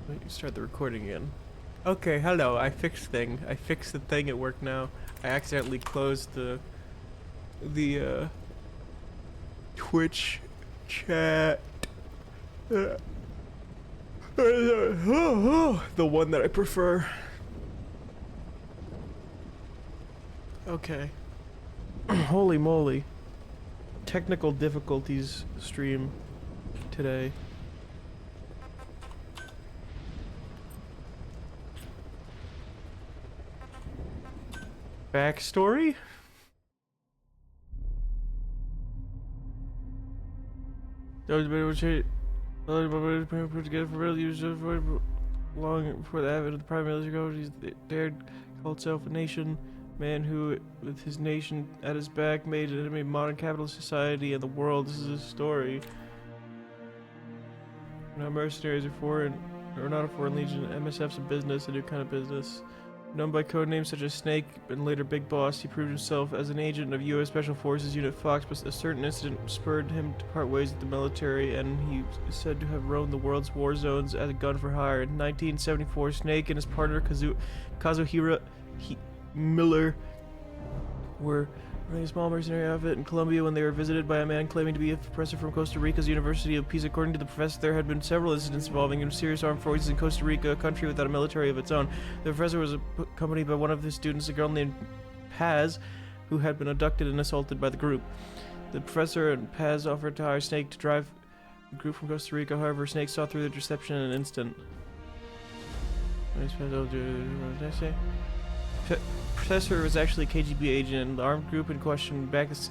Let me start the recording again. Okay, hello. I fixed the thing at work now. I accidentally closed the Twitch chat. The one that I prefer. Okay. Holy moly. Technical difficulties stream today. Backstory? Those put together for real use long before the advent of the prime military he's dared call itself a nation. Man who, with his nation at his back, made an enemy of modern capitalist society and the world. This is a story. Now mercenaries are foreign, or not a foreign legion. MSF's a business, a new kind of business. Known by code names such as Snake and later Big Boss, he proved himself as an agent of U.S. Special Forces Unit Fox, but a certain incident spurred him to part ways with the military, and he is said to have roamed the world's war zones as a gun for hire. In 1974, Snake and his partner Kazuhira Miller were running a small mercenary outfit in Colombia when they were visited by a man claiming to be a professor from Costa Rica's University of Peace. According to the professor, there had been several incidents involving serious armed forces in Costa Rica, a country without a military of its own. The professor was accompanied by one of his students, a girl named Paz, who had been abducted and assaulted by the group. The professor and Paz offered to hire Snake to drive the group from Costa Rica. However, Snake saw through the deception in an instant. Professor was actually a KGB agent. The armed group in question, backed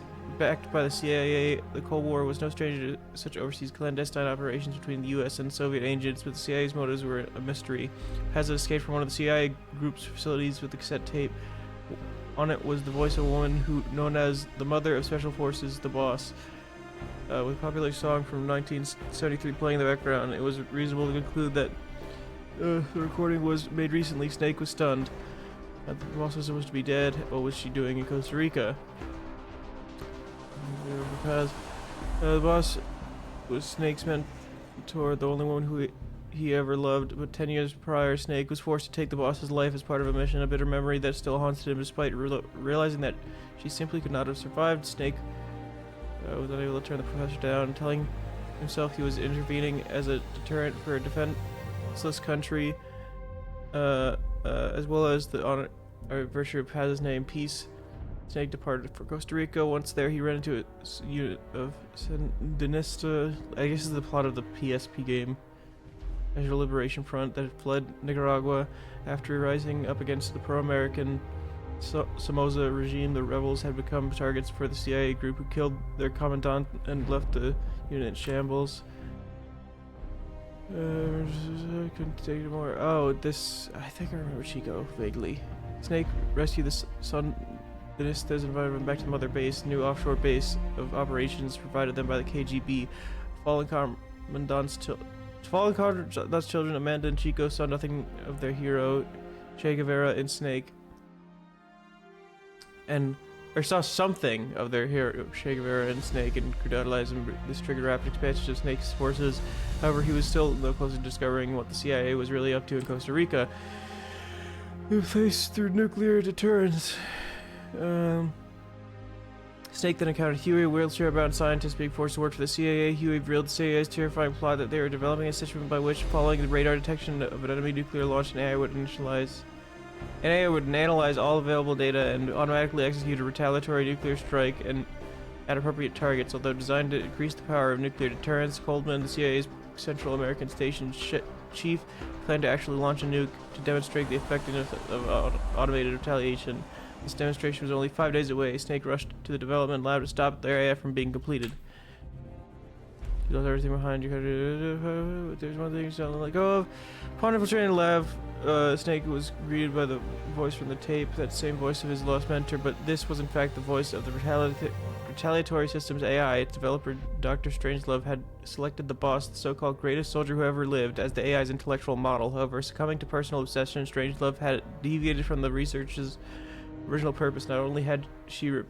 by the CIA, the Cold War was no stranger to such overseas clandestine operations between the US and Soviet agents, but the CIA's motives were a mystery. Paz escaped from one of the CIA group's facilities with a cassette tape. On it was the voice of a woman known as the Mother of Special Forces, the Boss. With a popular song from 1973 playing in the background, it was reasonable to conclude that the recording was made recently. Snake was stunned. The boss was supposed to be dead. What was she doing in Costa Rica? Because the boss was Snake's mentor, the only woman who he ever loved. But 10 years prior, Snake was forced to take the boss's life as part of a mission, a bitter memory that still haunted him despite realizing that she simply could not have survived. Snake was unable to turn the professor down, telling himself he was intervening as a deterrent for a defenseless country. As well as the honor or virtue of Paz's name, Peace. Snake departed for Costa Rica. Once there, he ran into a unit of Sandinista. I guess this is the plot of the PSP game, National Liberation Front, that had fled Nicaragua after rising up against the pro-American Somoza regime. The rebels had become targets for the CIA group, who killed their commandant and left the unit in shambles. Couldn't take it more. Oh, this. I think I remember Chico vaguely. Snake rescued the Sandinistas and invited them back to the mother base, new offshore base of operations provided them by the KGB. Fallen commandant's children, Amanda and Chico, saw nothing of their hero, Che Guevara and Snake, or saw something of their hero, Che Guevara and Snake, and could idolize him. This triggered rapid expansion of Snake's forces. However, he was still no closer to discovering what the CIA was really up to in Costa Rica. Replaced through nuclear deterrence. Snake then encountered Huey, a wheelchair-bound scientist being forced to work for the CIA. Huey revealed the CIA's terrifying plot that they were developing a system by which, following the radar detection of an enemy nuclear launch, an AI would analyze all available data and automatically execute a retaliatory nuclear strike at appropriate targets. Although designed to increase the power of nuclear deterrence, Coldman, the CIA's Central American Station chief, planned to actually launch a nuke to demonstrate the effectiveness of automated retaliation. This demonstration was only 5 days away. Snake rushed to the development lab to stop the area from being completed. You left everything behind. There's one thing you don't let go of. Upon infiltrating the lab, Snake was greeted by the voice from the tape, that same voice of his lost mentor, but this was in fact the voice of the retaliatory systems AI. Its developer, Dr. Strangelove, had selected the boss, the so-called greatest soldier who ever lived, as the AI's intellectual model. However, succumbing to personal obsession, Strangelove had deviated from the research's original purpose. Not only had she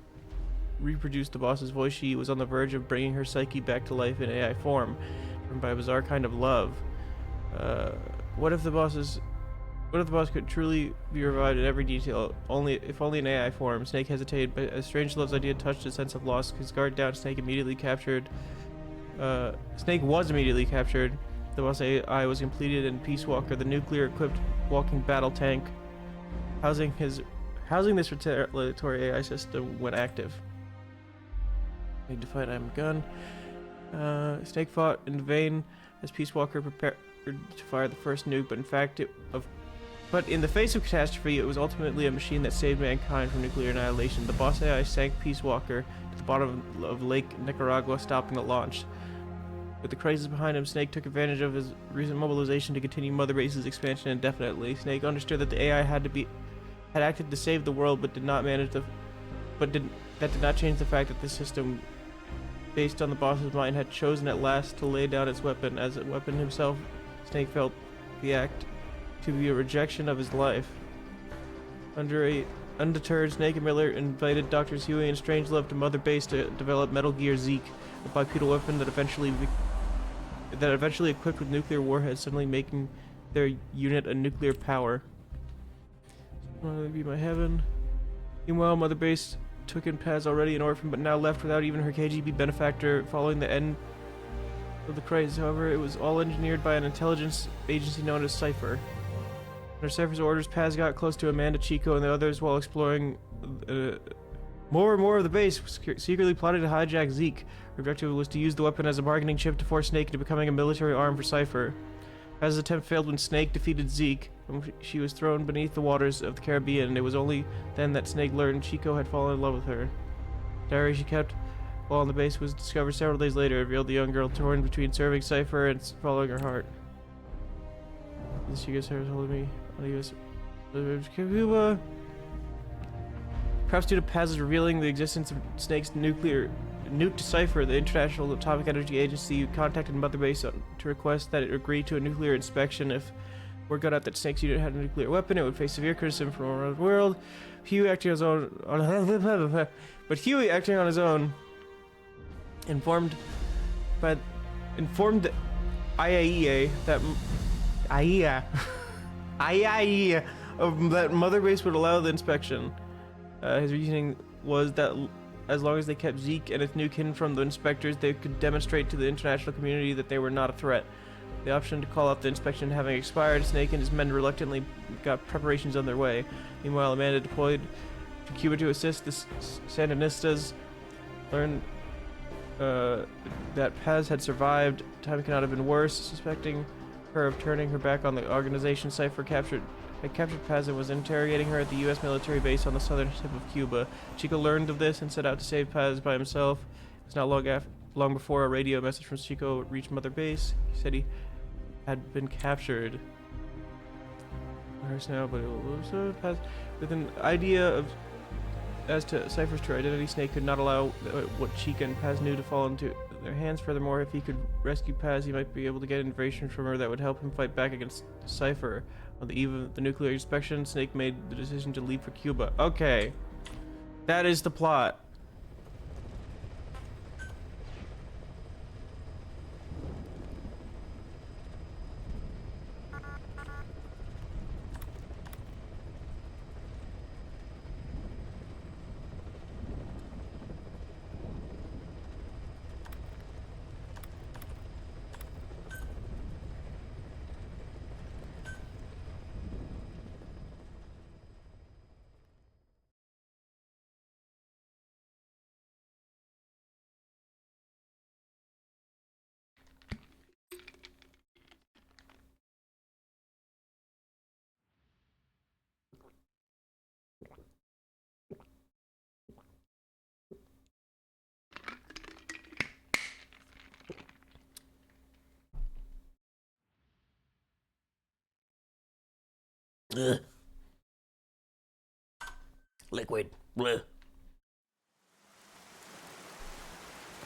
reproduced the boss's voice, she was on the verge of bringing her psyche back to life in AI form, driven by a bizarre kind of love. What if the boss could truly be revived in every detail? If only in AI form. Snake hesitated, but as Strangelove's idea touched his sense of loss, his guard down, Snake was immediately captured. The boss AI was completed, and Peace Walker, the nuclear-equipped walking battle tank, housing this retaliatory AI system when active. Need to fight I'm gun. Snake fought in vain as Peace Walker prepared to fire the first nuke, but in the face of catastrophe, it was ultimately a machine that saved mankind from nuclear annihilation. The boss AI sank Peace Walker to the bottom of Lake Nicaragua, stopping the launch. With the crisis behind him, Snake took advantage of his recent mobilization to continue Mother Base's expansion indefinitely. Snake understood that the AI had acted to save the world, but that did not change the fact that the system, based on the boss's mind, had chosen at last to lay down its weapon. As a weapon himself, Snake felt the act to be a rejection of his life. Undeterred, Snake and Miller invited Doctors Huey and Strangelove to Mother Base to develop Metal Gear Zeke, a bipedal weapon that eventually equipped with nuclear warheads, suddenly making their unit a nuclear power. That'd be my heaven. Meanwhile, Mother Base took in Paz, already an orphan, but now left without even her KGB benefactor following the end of the crisis. However, it was all engineered by an intelligence agency known as Cypher. Under Cypher's orders, Paz got close to Amanda, Chico, and the others while exploring more and more of the base, secretly plotting to hijack Zeke. Her objective was to use the weapon as a bargaining chip to force Snake into becoming a military arm for Cypher. Paz's attempt failed when Snake defeated Zeke. She was thrown beneath the waters of the Caribbean, and it was only then that Snake learned Chico had fallen in love with her. The diary she kept while on the base was discovered several days later. It revealed the young girl torn between serving Cypher and following her heart. This you guys are told me. Cuba. Perhaps due to Paz revealing the existence of Snake's nuke to Cypher, the International Atomic Energy Agency contacted Mother Base to request that it agree to a nuclear inspection. If word got out that Snake's unit had a nuclear weapon, it would face severe criticism from around the world. Huey acting on his own, informed the IAEA that Mother Base would allow the inspection. His reasoning was that as long as they kept Zeke and its nuke hidden from the inspectors, they could demonstrate to the international community that they were not a threat. The option to call off the inspection having expired, Snake and his men reluctantly got preparations on their way. Meanwhile, Amanda deployed to Cuba to assist the Sandinistas. Learned that Paz had survived. Time could not have been worse. Suspecting her of turning her back on the organization, Cypher had captured Paz and was interrogating her at the U.S. military base on the southern tip of Cuba. Chico learned of this and set out to save Paz by himself. It was not long before a radio message from Chico reached Mother Base. He said he had been captured. Now, but it was Paz with an idea as to Cypher's true identity. Snake could not allow what Chica and Paz knew to fall into their hands. Furthermore, if he could rescue Paz, he might be able to get information from her that would help him fight back against Cypher. On the eve of the nuclear inspection, Snake made the decision to leave for Cuba. Okay. That is the plot. Ugh. Liquid. Bleh.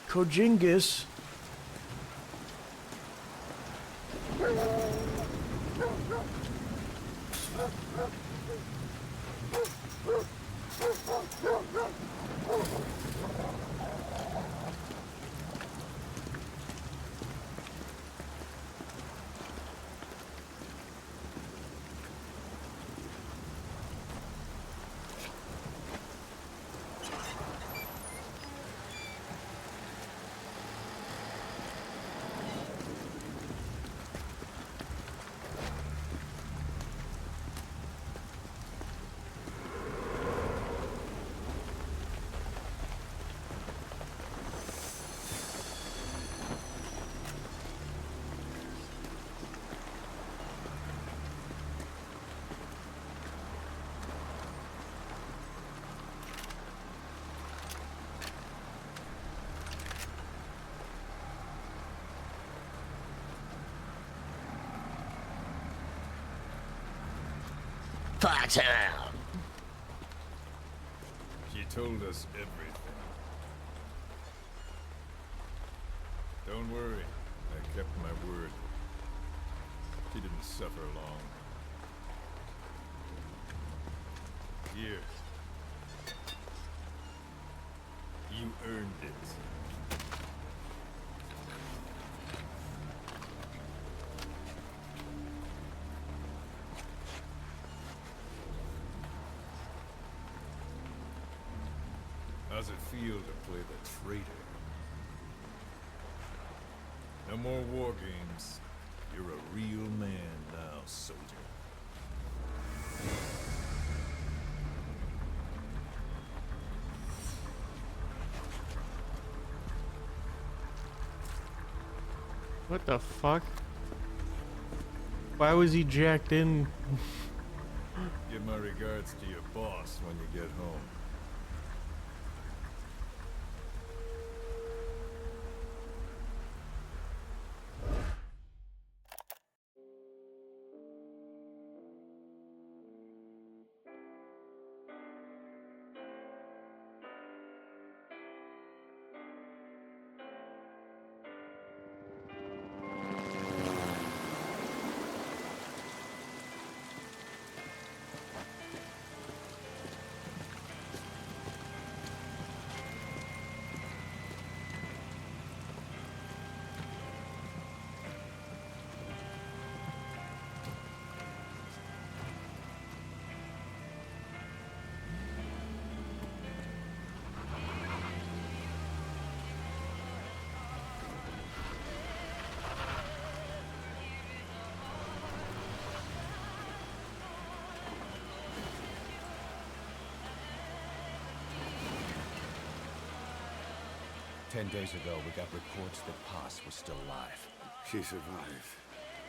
Kojingus. Foxhound! She told us everything. Don't worry, I kept my word. She didn't suffer long. Here. You earned it. How's it feel to play the traitor? No more war games. You're a real man now, soldier. What the fuck? Why was he jacked in? Give my regards to your boss when you get home. "10 days ago, we got reports that Paz was still alive. She survived.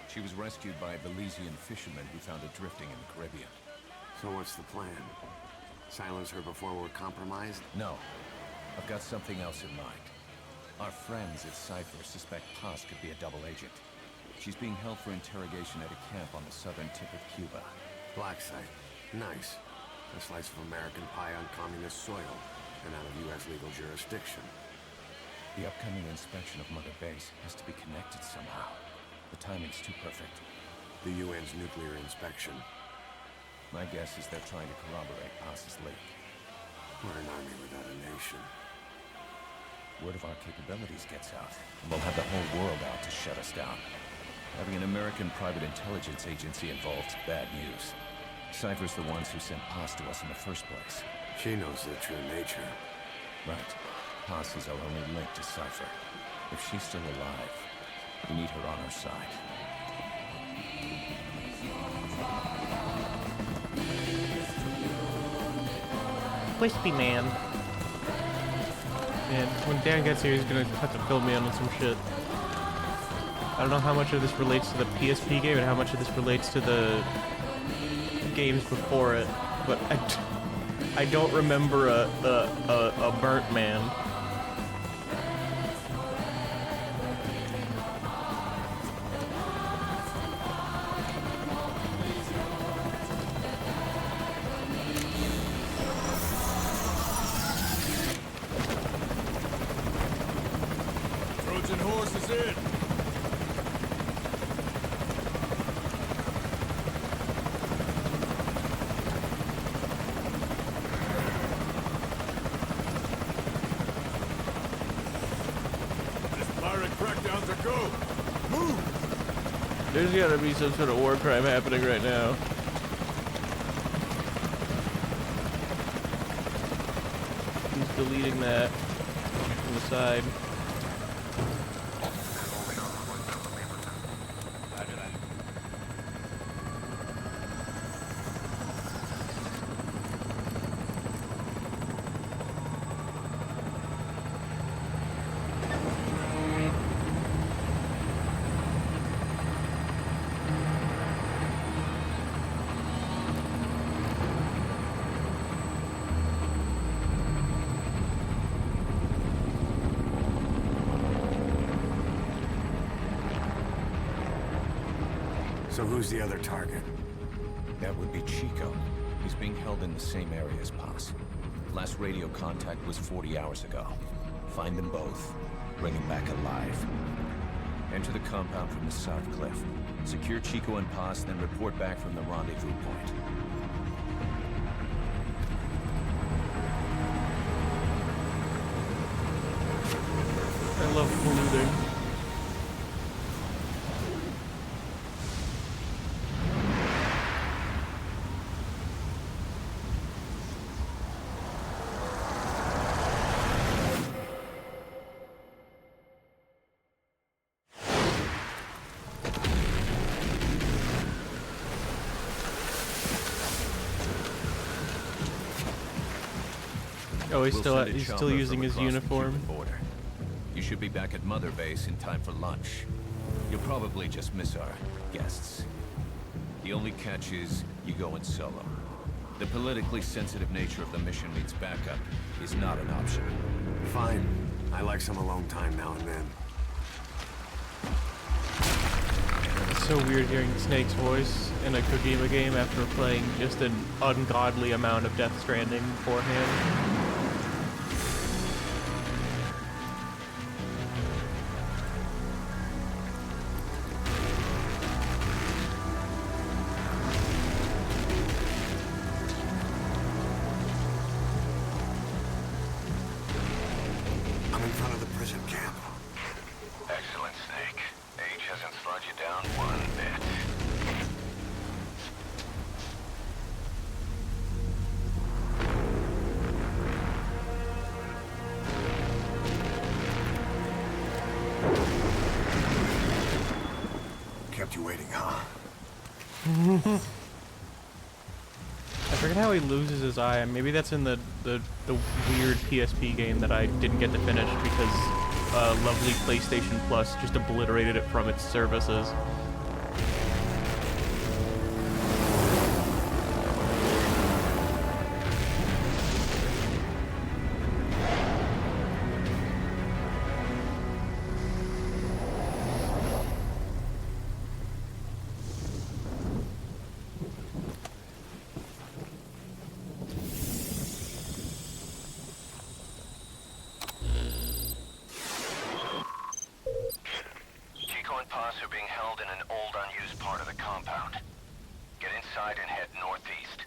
She was rescued by a Belizean fisherman who found her drifting in the Caribbean. So what's the plan? Silence her before we're compromised? No, I've got something else in mind. Our friends at Cypher suspect Paz could be a double agent. She's being held for interrogation at a camp on the southern tip of Cuba. Black site. Nice. A slice of American pie on communist soil, and out of U.S. legal jurisdiction. The upcoming inspection of Mother Base has to be connected somehow. The timing's too perfect. The UN's nuclear inspection. My guess is they're trying to corroborate Paz's leak. We're an army without a nation. Word of our capabilities gets out, and we'll have the whole world out to shut us down. Having an American private intelligence agency involved's bad news. Cypher's the ones who sent Paz to us in the first place. She knows their true nature. Right. Paz is our only link to Cypher. If she's still alive, we need her on our side. Crispy man. And when Dan gets here, he's gonna have to fill me in on some shit. I don't know how much of this relates to the PSP game and how much of this relates to the games before it, but I don't remember a burnt man. Trojan horse is in! Crackdowns a go! Move! There's gotta be some sort of war crime happening right now. He's deleting that from the side. So who's the other target? That would be Chico. He's being held in the same area as Paz. Last radio contact was 40 hours ago. Find them both. Bring him back alive. Enter the compound from the south cliff. Secure Chico and Paz, then report back from the rendezvous point. I love polluting. Oh, he's We'll still send a using chopper his from across the uniform. Cuban border. You should be back at Mother Base in time for lunch. You'll probably just miss our guests. The only catch is you go in solo. The politically sensitive nature of the mission means backup is not an option. Fine. I like some alone time now and then. It's so weird hearing Snake's voice in a Kojima game after playing just an ungodly amount of Death Stranding beforehand. I'm in front of the prison camp. Excellent, Snake. Age hasn't slowed you down one bit. Kept you waiting, huh? I forget how he loses his eye. Maybe that's in the weird PSP game that I didn't get to finish because lovely PlayStation Plus just obliterated it from its services. Chico and Paz are being held in an old, unused part of the compound. Get inside and head northeast.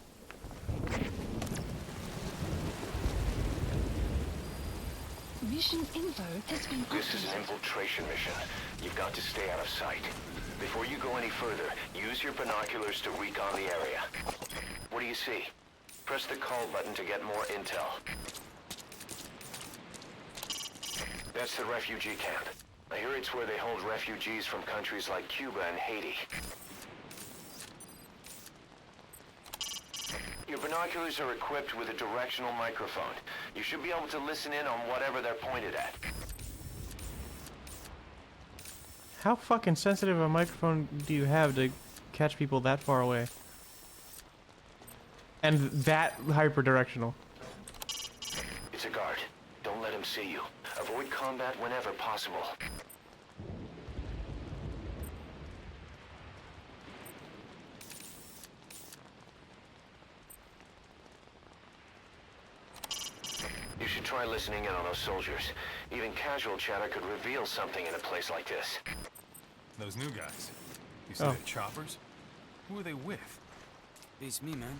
Mission info has been This is an updated. infiltration mission. You've got to stay out of sight. Before you go any further, use your binoculars to recon the area. What do you see? Press the call button to get more intel. That's the refugee camp. I hear it's where they hold refugees from countries like Cuba and Haiti. Your binoculars are equipped with a directional microphone. You should be able to listen in on whatever they're pointed at. How fucking sensitive a microphone do you have to catch people that far away? And that hyper-directional. It's a guard. Don't let him see you. Avoid combat whenever possible. You should try listening in on those soldiers. Even casual chatter could reveal something in a place like this. Those new guys. You see Oh. their choppers? Who are they with? Beats me, man.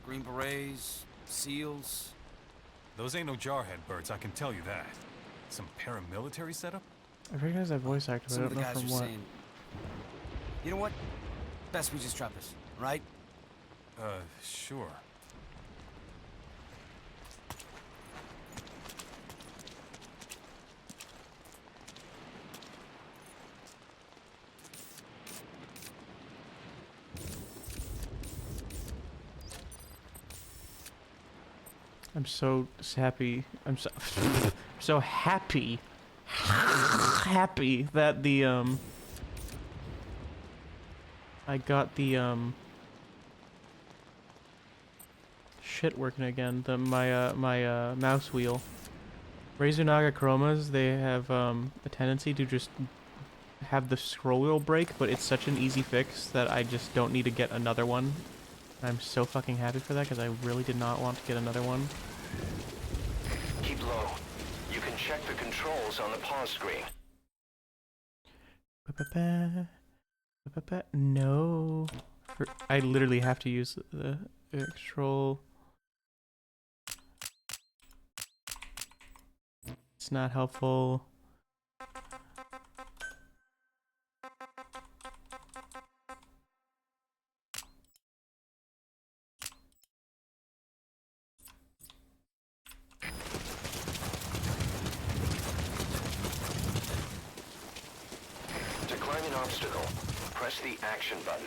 Green Berets, SEALs. Those ain't no jarhead birds, I can tell you that. Some paramilitary setup? I recognize that voice actor, but I Some of don't the know guys from are what. saying, you know what? Best we just drop this, right? Sure. I'm so happy. I'm so so happy. Happy that the I got the shit working again. The my mouse wheel. Razunaga chromas, they have a tendency to just have the scroll wheel break, but it's such an easy fix that I just don't need to get another one I'm so fucking happy for that because I really did not want to get another one. Keep low. You can check the controls on the pause screen. No. I literally have to use the control. It's not helpful. To climb an obstacle, press the action button.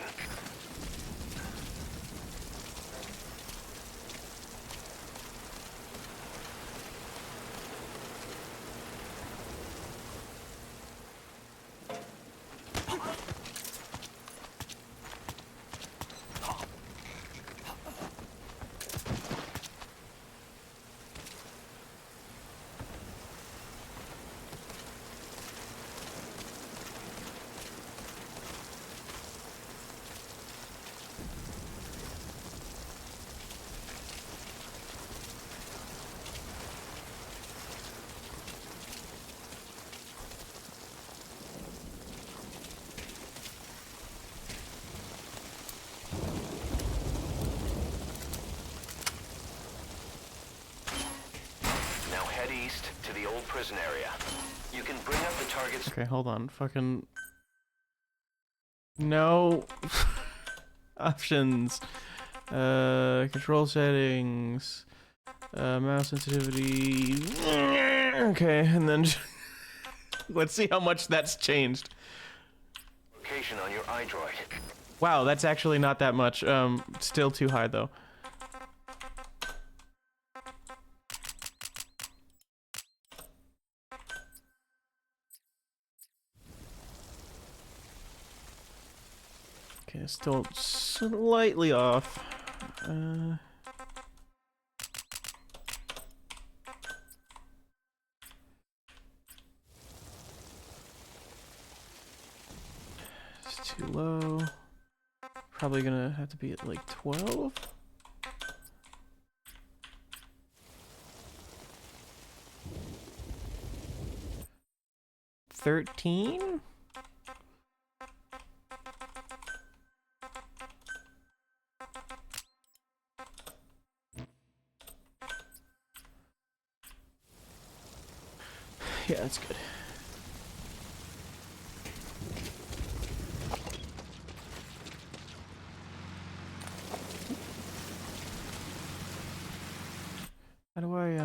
Now head east to the old prison area. You can bring up the target's... Okay, hold on. Fucking... No. Options. Control settings. Mouse sensitivity. Okay, and then... let's see how much that's changed. location on your iDroid. Wow, that's actually not that much. Still too high, though. Okay, still slightly off. It's too low. Probably gonna have to be at like 12. $13? Yeah, that's good. How do I,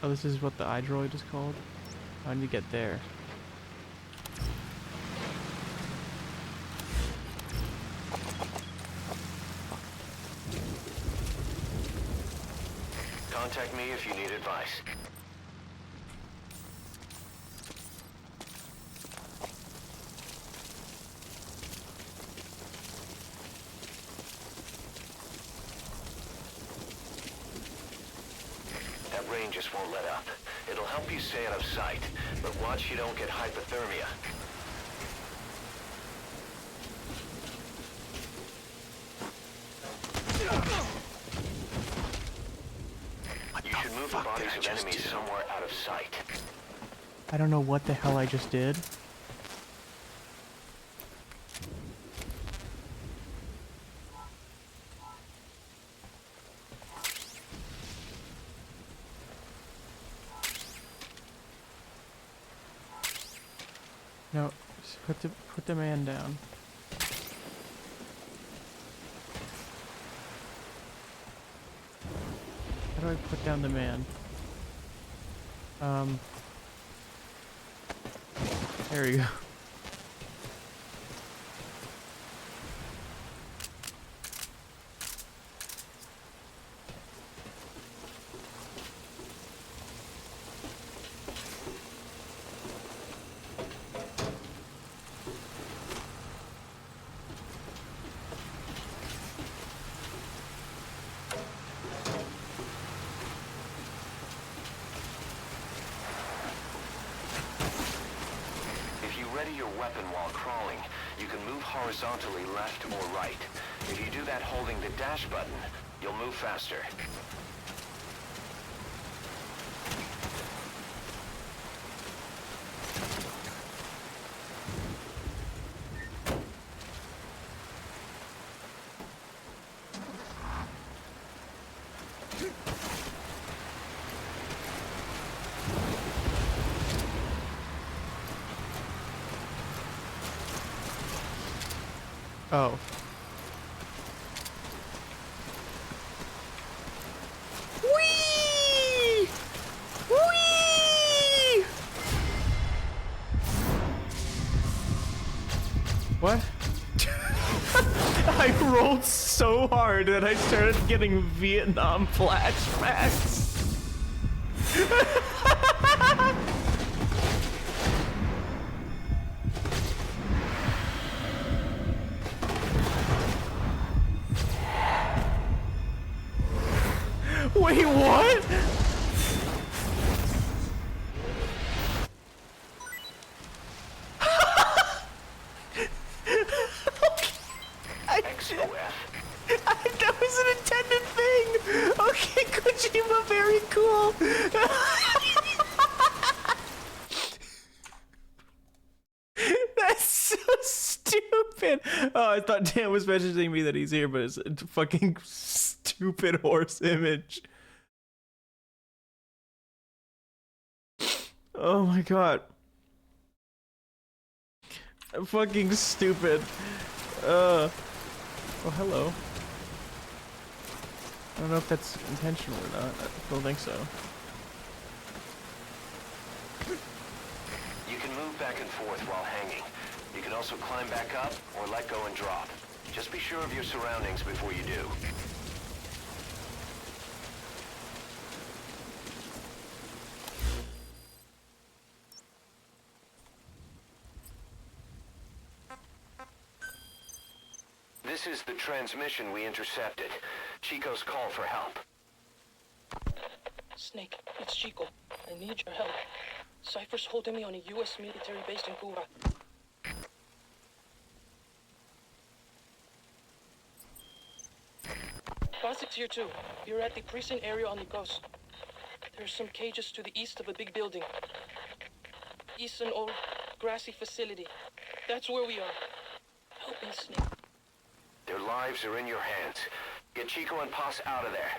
oh, this is what the iDroid is called? How do you get there? Contact me if you need advice. That rain just won't let up. It'll help you stay out of sight, but watch you don't get hypothermia. You should move the bodies of enemies somewhere out of sight. I don't know what the hell I just did. No, just put the man down. How do I put down the man? There we go. ready your weapon while crawling, you can move horizontally left or right. If you do that holding the dash button, you'll move faster. Oh. Whee! Whee! What? I rolled so hard that I started getting Vietnam flashbacks. Wait, what? That was an intended thing. Okay, Kojima, very cool. That's so stupid. Oh, I thought Dan was mentioning me that he's here, but it's a fucking stupid horse image. Oh my god. Fucking stupid. Oh, hello. I don't know if that's intentional or not. I don't think so. You can move back and forth while hanging. You can also climb back up or let go and drop. Just be sure of your surroundings before you do. This is the transmission we intercepted. Chico's call for help. Snake, it's Chico. I need your help. Cypher's holding me on a U.S. military base in Cuba. Basic's here too. You're at the precinct area on the coast. There's some cages to the east of a big building. East an old grassy facility. That's where we are. Help me, Snake. Their lives are in your hands. Get Chico and Paz out of there.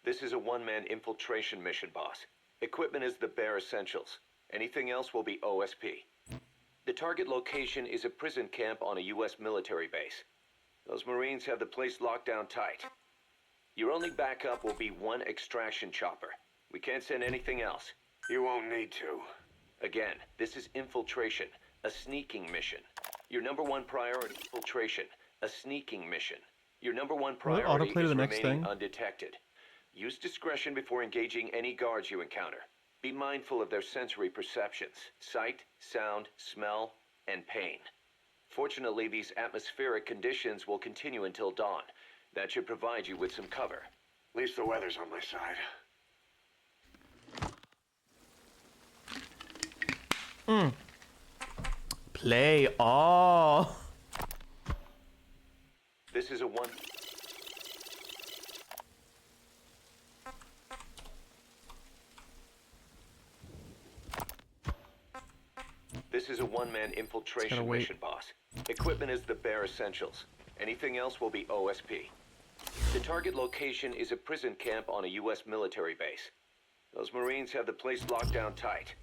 This is a one-man infiltration mission, boss. Equipment is the bare essentials. Anything else will be OSP. The target location is a prison camp on a U.S. military base. Those Marines have the place locked down tight. Your only backup will be one extraction chopper. We can't send anything else. You won't need to. Again, this is infiltration, a sneaking mission. Your number one priority, infiltration, a sneaking mission. Your number one priority is remaining undetected. Use discretion before engaging any guards you encounter. Be mindful of their sensory perceptions, sight, sound, smell, and pain. Fortunately, these atmospheric conditions will continue until dawn. That should provide you with some cover. At least the weather's on my side. Play all. This is a one... This is a one-man infiltration mission, boss. Equipment is the bare essentials. Anything else will be OSP. The target location is a prison camp on a U.S. military base. Those Marines have the place locked down tight.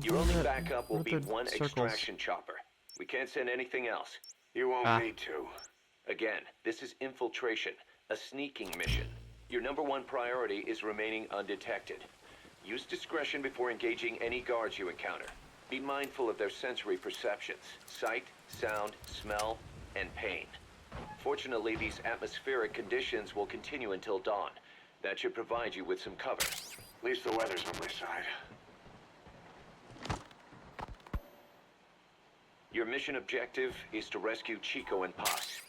Your only backup will be one extraction chopper. We can't send anything else. You won't need to. Again, this is infiltration, a sneaking mission. Your number one priority is remaining undetected. Use discretion before engaging any guards you encounter. Be mindful of their sensory perceptions, sight, sound, smell, and pain. Fortunately, these atmospheric conditions will continue until dawn. That should provide you with some cover. At least the weather's on my side. Your mission objective is to rescue Chico and Paz.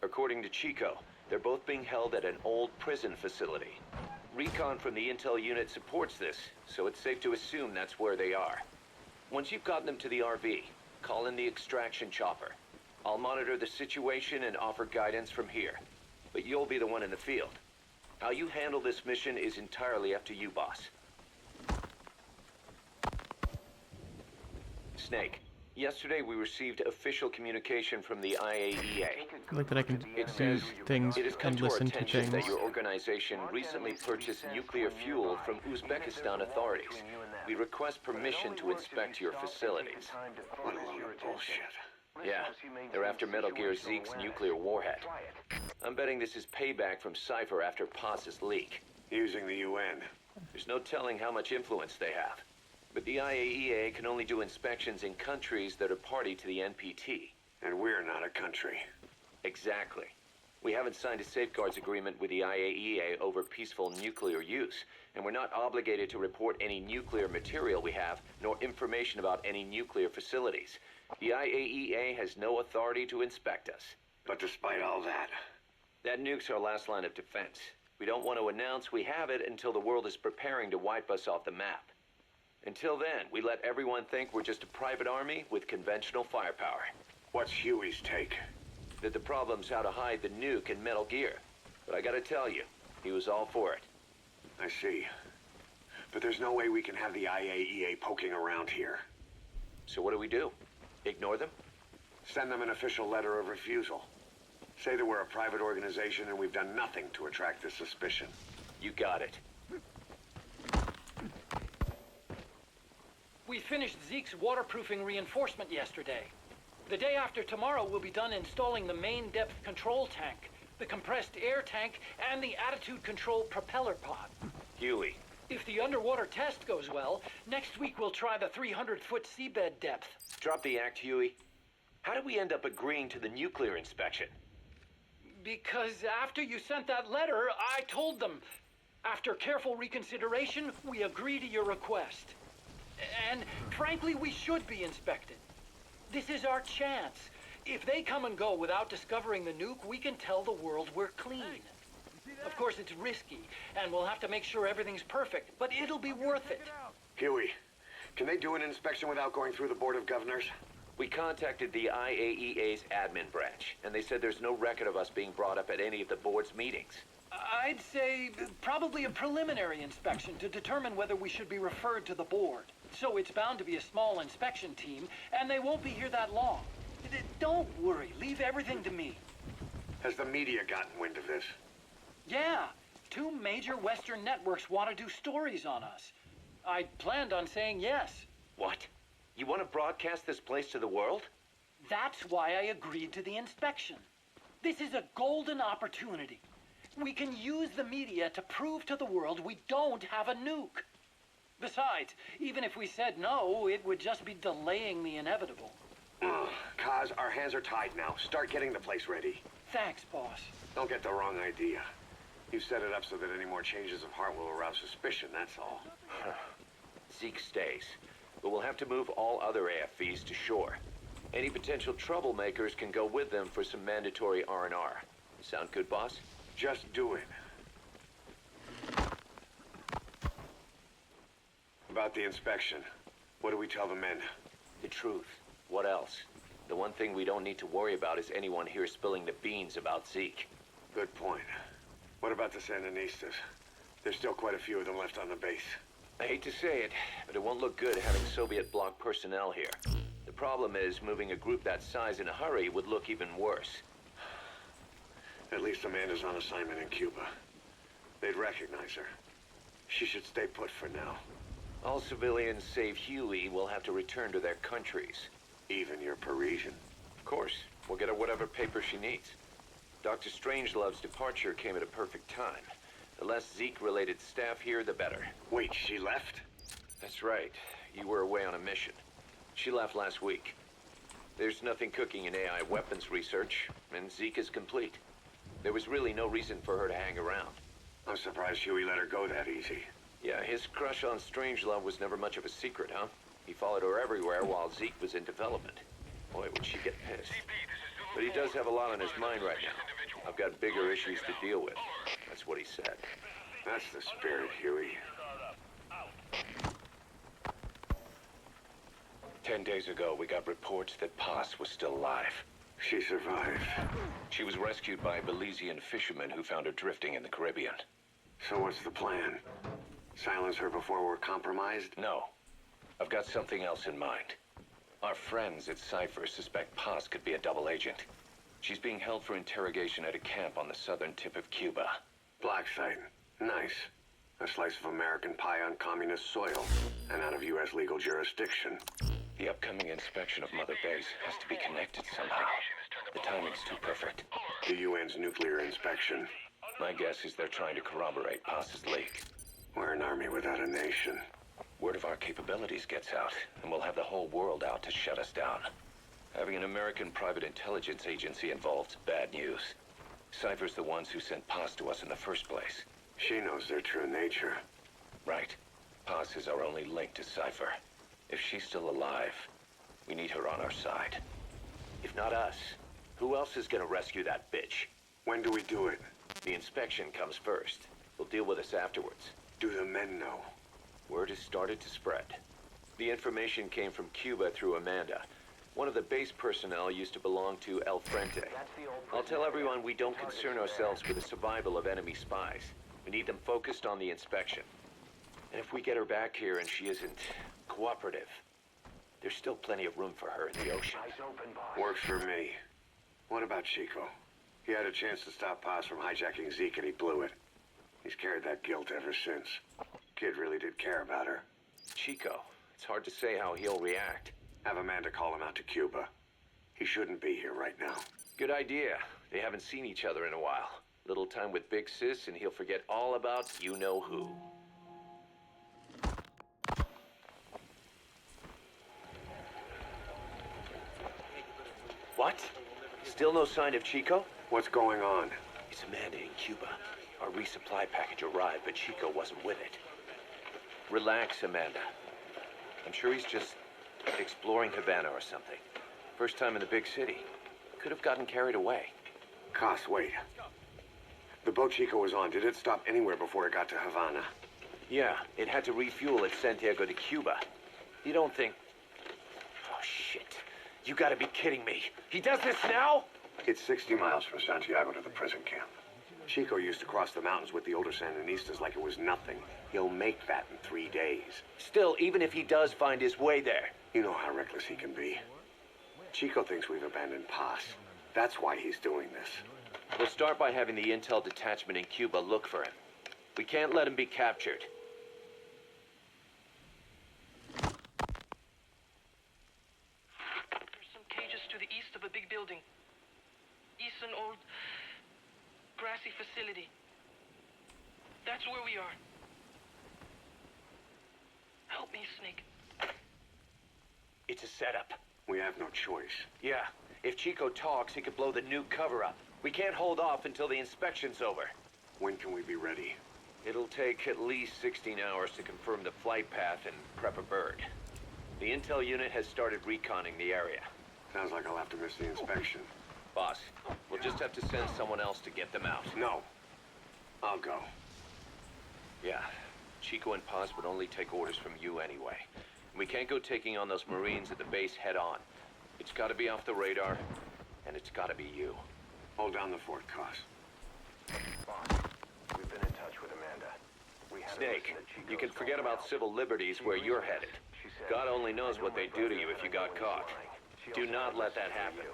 According to Chico, they're both being held at an old prison facility. Recon from the intel unit supports this, so it's safe to assume that's where they are. Once you've gotten them to the RV, call in the extraction chopper. I'll monitor the situation and offer guidance from here, but you'll be the one in the field. How you handle this mission is entirely up to you, boss. Snake, yesterday we received official communication from the IAEA. Like that I can It do says things it has come and to our listen to attention things. that your organization recently purchased nuclear fuel from Uzbekistan authorities. We request permission to inspect your facilities. What a load of bullshit. Yeah, they're after Metal Gear Zeke's nuclear warhead. I'm betting this is payback from Cypher after Paz's leak. Using the UN. There's no telling how much influence they have. But the IAEA can only do inspections in countries that are party to the NPT. And we're not a country. Exactly. We haven't signed a safeguards agreement with the IAEA over peaceful nuclear use, and we're not obligated to report any nuclear material we have, nor information about any nuclear facilities. The IAEA has no authority to inspect us. But despite all that... That nuke's our last line of defense. We don't want to announce we have it until the world is preparing to wipe us off the map. Until then, we let everyone think we're just a private army with conventional firepower. What's Huey's take? That the problem's how to hide the nuke in Metal Gear. But I gotta tell you, he was all for it. I see. But there's no way we can have the IAEA poking around here. So what do? Ignore them? Send them an official letter of refusal. Say that we're a private organization and we've done nothing to attract this suspicion. You got it. We finished Zeke's waterproofing reinforcement yesterday. The day after tomorrow, we'll be done installing the main depth control tank, the compressed air tank, and the attitude control propeller pod. Huey. If the underwater test goes well, next week we'll try the 300-foot seabed depth. Drop the act, Huey. How did we end up agreeing to the nuclear inspection? Because after you sent that letter, I told them. After careful reconsideration, we agree to your request. And frankly, we should be inspected. This is our chance. If they come and go without discovering the nuke, we can tell the world we're clean. Of course, it's risky, and we'll have to make sure everything's perfect, but it'll be worth it. Huey, can they do an inspection without going through the Board of Governors? We contacted the IAEA's admin branch, and they said there's no record of us being brought up at any of the board's meetings. I'd say probably a preliminary inspection to determine whether we should be referred to the board. So it's bound to be a small inspection team, and they won't be here that long. Don't worry, leave everything to me. Has the media gotten wind of this? Yeah, 2 major Western networks want to do stories on us. I planned on saying yes. What? You want to broadcast this place to the world? That's why I agreed to the inspection. This is a golden opportunity. We can use the media to prove to the world we don't have a nuke. Besides, even if we said no, it would just be delaying the inevitable. Kaz, our hands are tied now. Start getting the place ready. Thanks, boss. Don't get the wrong idea. You set it up so that any more changes of heart will arouse suspicion, that's all. Zeke stays, but we'll have to move all other AFVs to shore. Any potential troublemakers can go with them for some mandatory R&R. Sound good, boss? Just do it. About the inspection, what do we tell the men? The truth. What else? The one thing we don't need to worry about is anyone here spilling the beans about Zeke. Good point. What about the Sandinistas? There's still quite a few of them left on the base. I hate to say it, but it won't look good having Soviet bloc personnel here. The problem is, moving a group that size in a hurry would look even worse. At least Amanda's on assignment in Cuba. They'd recognize her. She should stay put for now. All civilians save Huey will have to return to their countries. Even your Parisian? Of course. We'll get her whatever paper she needs. Dr. Strangelove's departure came at a perfect time. The less Zeke-related staff here, the better. Wait, she left? That's right. You were away on a mission. She left last week. There's nothing cooking in AI weapons research, and Zeke is complete. There was really no reason for her to hang around. I'm surprised Huey let her go that easy. Yeah, his crush on Strangelove was never much of a secret, huh? He followed her everywhere while Zeke was in development. Boy, would she get pissed. But he does have a lot on his mind right now. I've got bigger issues to deal with. That's what he said. That's the spirit, Huey. 10 days ago, we got reports that Paz was still alive. She survived. She was rescued by Belizean fishermen who found her drifting in the Caribbean. So what's the plan? Silence her before we're compromised? No. I've got something else in mind. Our friends at Cypher suspect Paz could be a double agent. She's being held for interrogation at a camp on the southern tip of Cuba. Black site. Nice. A slice of American pie on communist soil, and out of U.S. legal jurisdiction. The upcoming inspection of Mother Base has to be connected somehow. The timing's too perfect. The UN's nuclear inspection. My guess is they're trying to corroborate Paz's leak. We're an army without a nation. Word of our capabilities gets out, and we'll have the whole world out to shut us down. Having an American private intelligence agency involved's bad news. Cypher's the ones who sent Paz to us in the first place. She knows their true nature. Right. Paz is our only link to Cypher. If she's still alive, we need her on our side. If not us, who else is gonna rescue that bitch? When do we do it? The inspection comes first. They'll deal with us afterwards. Do the men know? Word has started to spread. The information came from Cuba through Amanda. One of the base personnel used to belong to El Frente. I'll tell everyone we don't concern ourselves with the survival of enemy spies. We need them focused on the inspection. And if we get her back here and she isn't cooperative, there's still plenty of room for her in the ocean. Works for me. What about Chico? He had a chance to stop Paz from hijacking Zeke and he blew it. He's carried that guilt ever since. Kid really did care about her. Chico, it's hard to say how he'll react. Have Amanda call him out to Cuba. He shouldn't be here right now. Good idea. They haven't seen each other in a while. Little time with Big Sis and he'll forget all about you-know-who. What? Still no sign of Chico? What's going on? It's Amanda in Cuba. Our resupply package arrived, but Chico wasn't with it. Relax, Amanda. I'm sure he's just exploring Havana or something. First time in the big city. Could have gotten carried away. Cos, wait. The boat Chico was on, did it stop anywhere before it got to Havana? Yeah, it had to refuel at Santiago de Cuba. You don't think... Oh, shit. You gotta be kidding me. He does this now? It's 60 miles from Santiago to the prison camp. Chico used to cross the mountains with the older Sandinistas like it was nothing. He'll make that in 3 days. Still, even if he does find his way there... You know how reckless he can be. Chico thinks we've abandoned Paz. That's why he's doing this. We'll start by having the intel detachment in Cuba look for him. We can't let him be captured. There's some cages to the east of a big building. East an old grassy facility. That's where we are. Help me, Snake. It's a setup. We have no choice. Yeah, if Chico talks, he could blow the new cover up. We can't hold off until the inspection's over. When can we be ready? It'll take at least 16 hours to confirm the flight path and prep a bird. The intel unit has started reconning the area. Sounds like I'll have to miss the inspection. Boss, we'll just have to send someone else to get them out. No. I'll go. Yeah, Chico and Paz would only take orders from you anyway. We can't go taking on those Marines at the base head on. It's gotta be off the radar, and it's gotta be you. Hold down the fort, Cos. Boss, we've been in touch with Amanda. We had Snake, you can forget about civil liberties where you're headed. God only knows what they'd do to you if you got caught. Do not let that happen.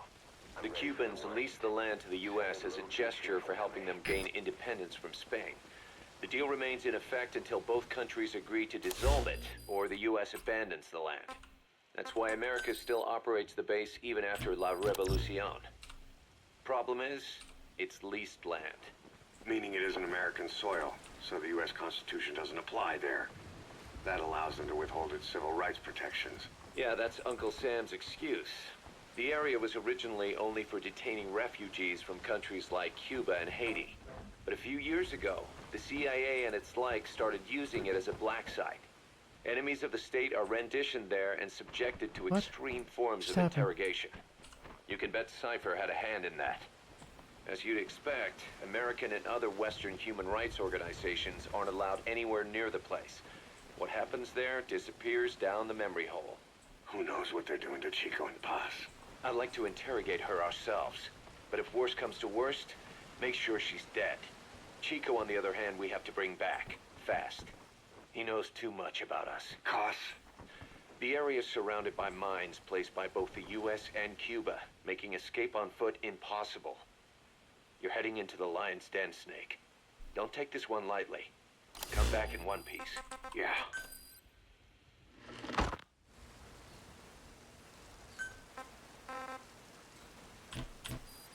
The Cubans leased the land to the U.S. as a gesture for helping them gain independence from Spain. The deal remains in effect until both countries agree to dissolve it, or the U.S. abandons the land. That's why America still operates the base even after La Revolucion. Problem is, it's leased land. Meaning it isn't American soil, so the U.S. Constitution doesn't apply there. That allows them to withhold its civil rights protections. Yeah, that's Uncle Sam's excuse. The area was originally only for detaining refugees from countries like Cuba and Haiti. But a few years ago, The CIA and its like started using it as a black site. Enemies of the state are renditioned there and subjected to extreme forms of interrogation. You can bet Cypher had a hand in that. As you'd expect, American and other Western human rights organizations aren't allowed anywhere near the place. What happens there disappears down the memory hole. Who knows what they're doing to Chico and Paz? I'd like to interrogate her ourselves, but if worst comes to worst, make sure she's dead. Chico, on the other hand, we have to bring back, fast. He knows too much about us. Costs? The area is surrounded by mines placed by both the US and Cuba, making escape on foot impossible. You're heading into the Lion's Den, Snake. Don't take this one lightly. Come back in one piece. Yeah.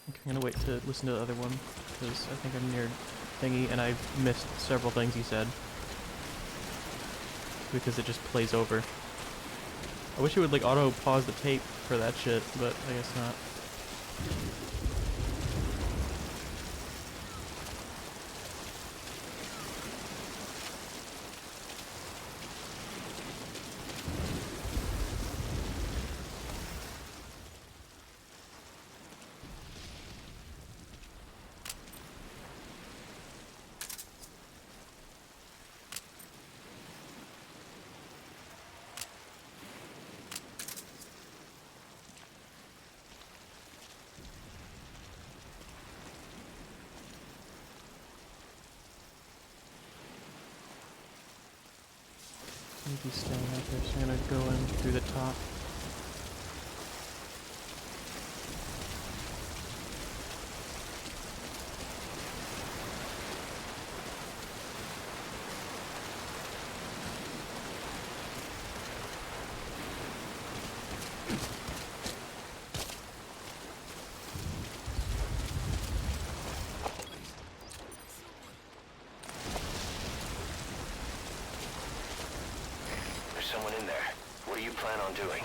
Okay, I'm gonna wait to listen to the other one, because I think I'm near thingy, and I've missed several things he said. Because it just plays over. I wish it would, like, auto-pause the tape for that shit, but I guess not. Maybe staying out there, so I'm gonna go in through the top. Someone in there. What do you plan on doing?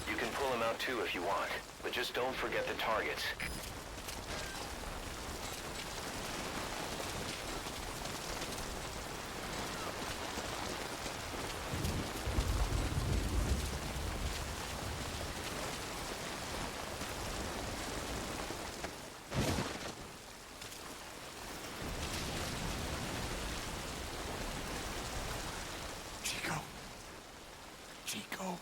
You can pull him out too if you want, but just don't forget the targets. Chico.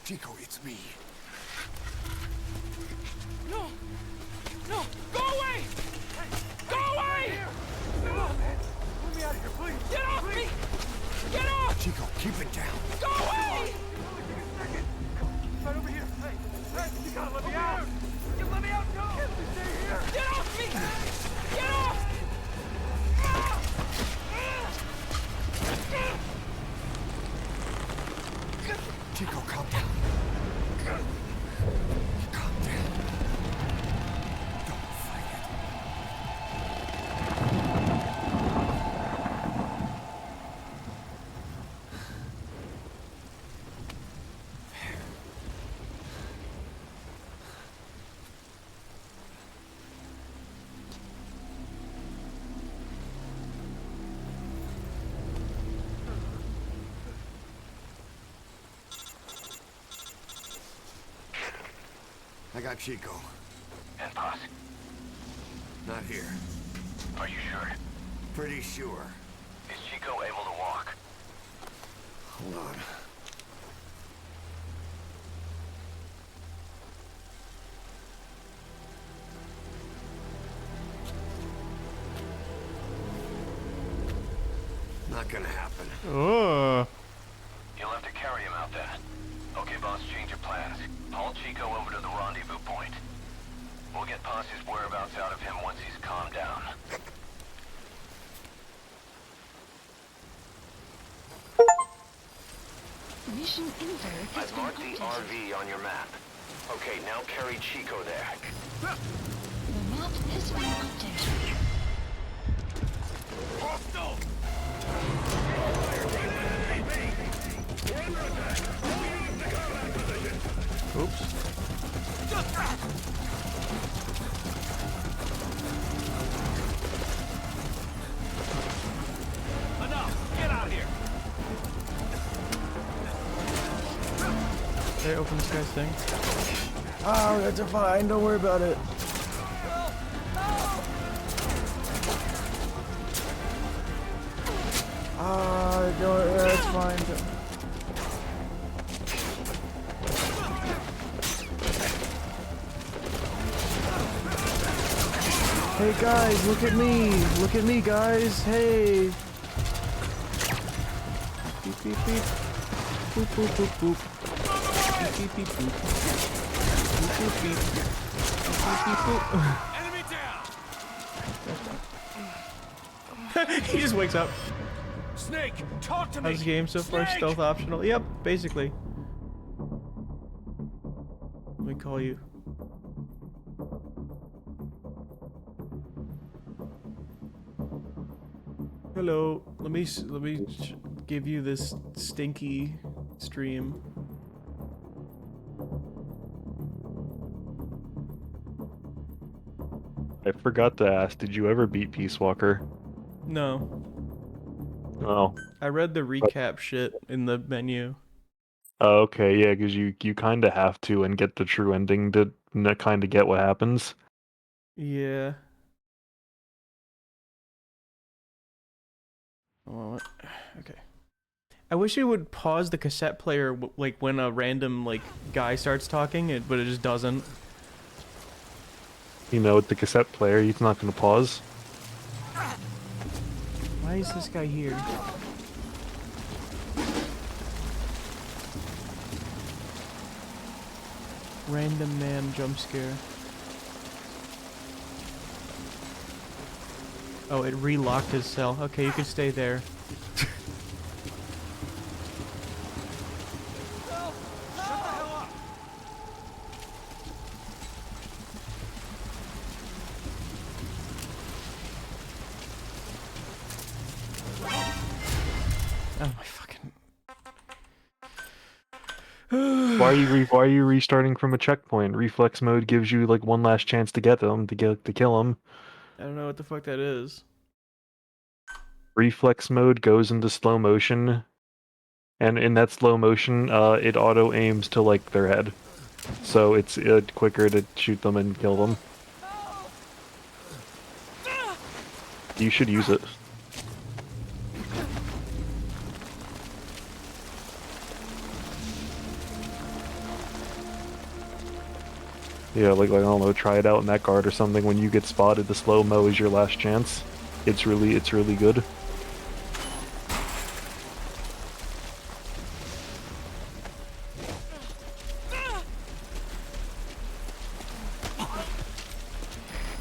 Chico, it's me. No! No! Go away! Go away! No, man. Let me out of here, please. Get off me! Get off! Chico, keep it down. Go away! Right over here. Hey, you gotta let me out. You let me out, no! Stay here. Get off me! Get off! Chico, calm down. Calm down. Don't fight it. I got Chico. And Paz? Not here. Are you sure? Pretty sure. Is Chico able to walk? Hold on. Not gonna happen. Oh. You'll have to carry him out out then. Okay, boss, change of plans. Haul Chico over to the rendezvous point. We'll get Posse's whereabouts out of him once he's calmed down. Mission info has I've been marked the updated. RV on your map. Okay, now carry Chico there. The map has been updated. Oops. Enough! Get out of here! Okay, open this guy's thing. Oh, that's fine. Don't worry about it. That's fine. Hey guys, look at me! Look at me, guys! Hey! Beep beep beep. Boop boop boop boop. Beep beep beep boop. Beep beep beep. Beep beep boop. Enemy down! He just wakes up. Snake, talk to me! How's the game so far? Snake! Stealth optional? Yep, basically. Let me call you. Hello. Let me give you this stinky stream. I forgot to ask, did you ever beat Peace Walker? No. Oh. I read the recap shit in the menu. Oh, okay, yeah, because you kind of have to and get the true ending to kind of get what happens. Yeah. Oh, okay. I wish it would pause the cassette player like when a random like guy starts talking, but it just doesn't. You know, with the cassette player, he's not going to pause. Why is this guy here? Random man jump scare. Oh, it relocked his cell. Okay, you can stay there. Oh my fucking. Why are you restarting from a checkpoint? Reflex mode gives you like one last chance to get them to kill them. I don't know what the fuck that is. Reflex mode goes into slow motion, and in that slow motion, it auto aims to like their head, so it's quicker to shoot them and kill them. You should use it. Yeah, like I don't know, try it out in that guard or something. When you get spotted, the slow mo is your last chance. It's really good.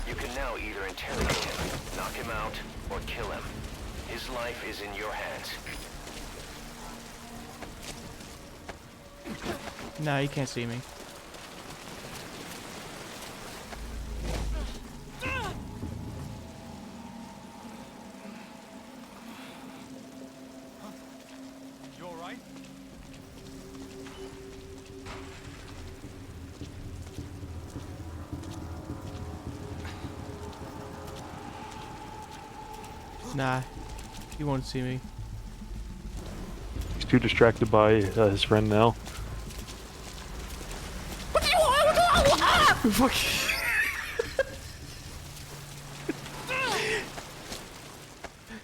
You can now either interrogate him, knock him out, or kill him. His life is in your hands. Nah, you can't see me. You alright? Nah, he won't see me. He's too distracted by his friend now. Fuck.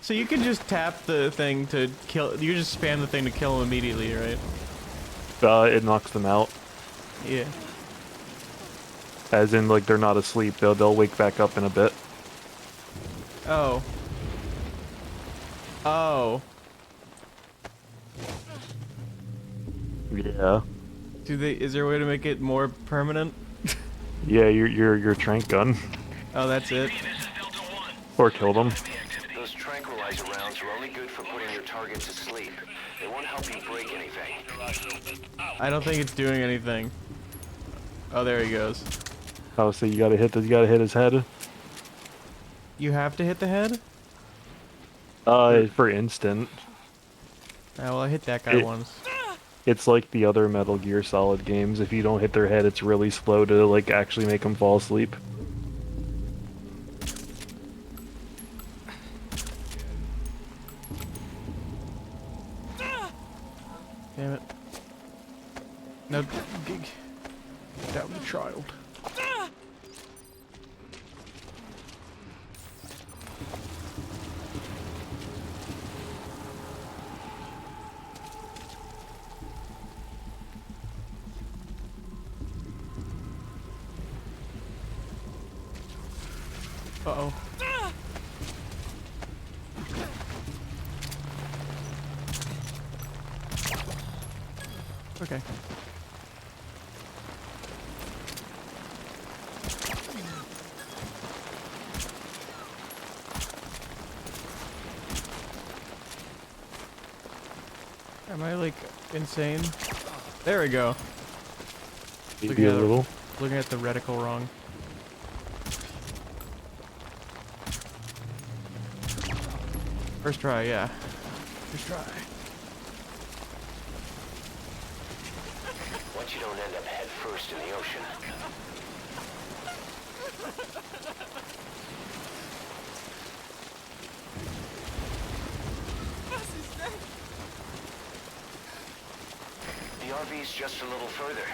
So you can just tap the thing to kill. You just spam the thing to kill him immediately, right? It knocks them out. Yeah. As in, like, they're not asleep. They'll wake back up in a bit. Oh. Oh. Yeah. Is there a way to make it more permanent? Yeah, your trank gun. Oh, that's it. Or kill them. Those tranquilizer rounds are only good for putting your target to sleep. They won't help you break anything. I don't think it's doing anything. Oh, there he goes. Oh, so you gotta hit his head. You have to hit the head? For instant. Oh, well, I hit that guy once. It's like the other Metal Gear Solid games. If you don't hit their head, it's really slow to like actually make them fall asleep. Damn it. No, get down the child. Uh-oh. Okay. Am I like insane? There we go. Maybe a little. Looking at the reticle wrong. First try, yeah. First try. Once you don't end up head first in the ocean. The RV's just a little further.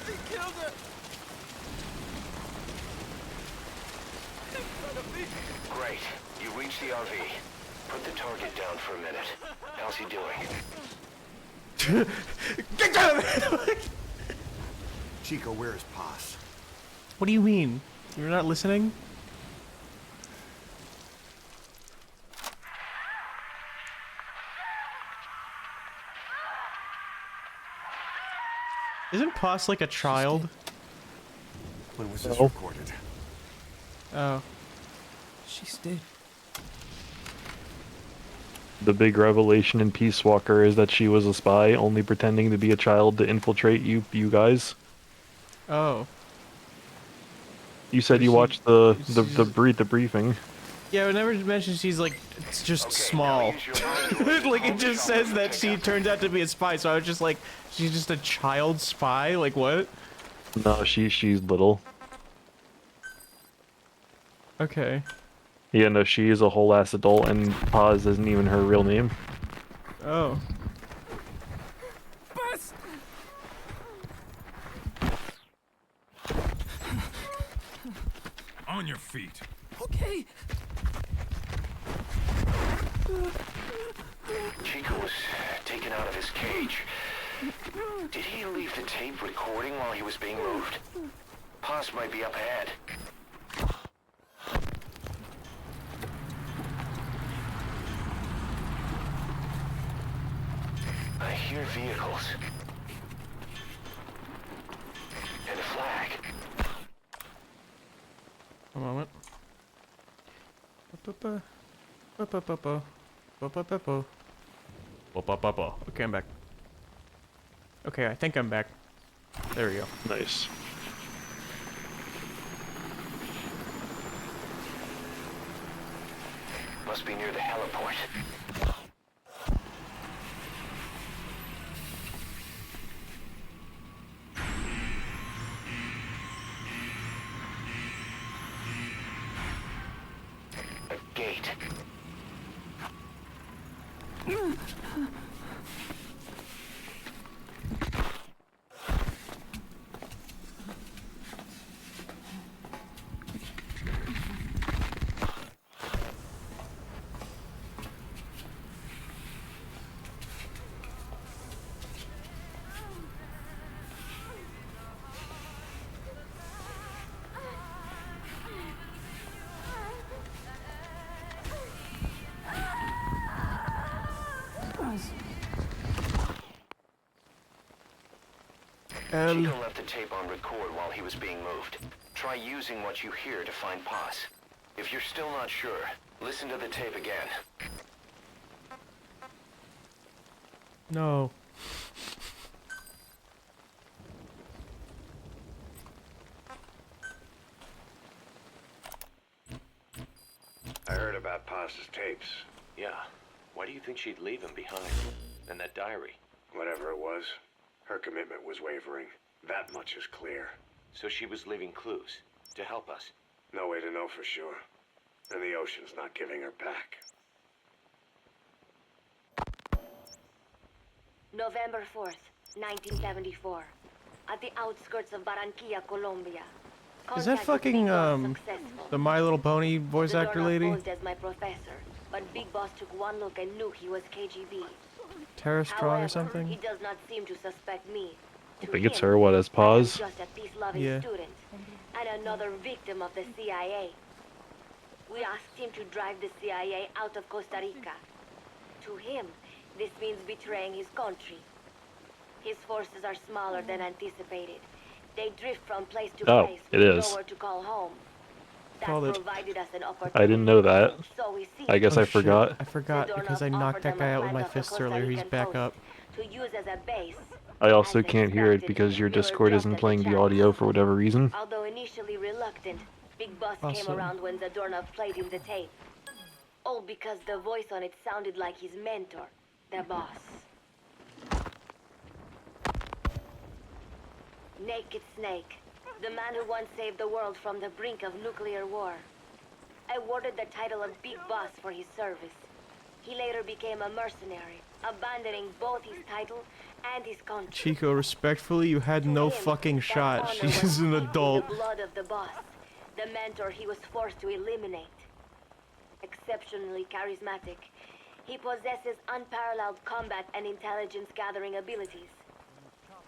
He killed her! Great. You reached the RV. Put the target down for a minute. How's he doing? Get down there! Chico, where is Paz? What do you mean? You're not listening? Isn't Paz like a child? When was this recorded? Oh. She's dead. The big revelation in Peace Walker is that she was a spy, only pretending to be a child to infiltrate you guys. Oh. You said you watched the briefing. Yeah, whenever it mentions she's like, it's just small. Like it just says that she turns out to be a spy, so I was just like, she's just a child spy? Like what? No, she's little. Okay. Yeah, no, she is a whole ass adult, and Paz isn't even her real name. Oh. Bus! On your feet. Okay. Chico was taken out of his cage. Did he leave the tape recording while he was being moved? Paz might be up ahead. I hear vehicles. And a flag. A moment. Okay, I'm back. Okay, I think I'm back. There we go. Nice. Must be near the heliport. A gate. And Chico left the tape on record while he was being moved. Try using what you hear to find Paz. If you're still not sure, listen to the tape again. no. I heard about Paz's tapes. Yeah. Why do you think she'd leave him behind? And that diary? Whatever it was, her commitment was wavering. That much is clear. So she was leaving clues to help us. No way to know for sure. And the ocean's not giving her back. November 4th, 1974. At the outskirts of Barranquilla, Colombia. Is that fucking, the My Little Pony voice actor lady? Posed as my professor, but Big Boss took one look and knew he was KGB. Tara Strong However, or something? He does not seem to suspect me. I think it's her. What, as Paz? Just a peace-loving Yeah. student and another victim of the CIA. We asked him to drive the CIA out of Costa Rica. To him, this means betraying his country. His forces are smaller than anticipated. They drift from place to place it with is. nowhere to call home. That Called it. provided us an opportunity. I didn't know that. So we see I guess Oh, I shit. forgot. I forgot because I knocked that guy out with my fists earlier. He's back up. to use as a base. I also can't hear it because your Discord isn't playing the audio for whatever reason. Although initially reluctant, Big Boss came Awesome. around when Zadornov played him the tape. All because the voice on it sounded like his mentor, the boss. Naked Snake, the man who once saved the world from the brink of nuclear war. Awarded the title of Big Boss for his service. He later became a mercenary, abandoning both his title and his country. Chico, respectfully, you had no fucking shot. She's an adult. The blood of the boss, the mentor he was forced to eliminate. Exceptionally charismatic, he possesses unparalleled combat and intelligence gathering abilities.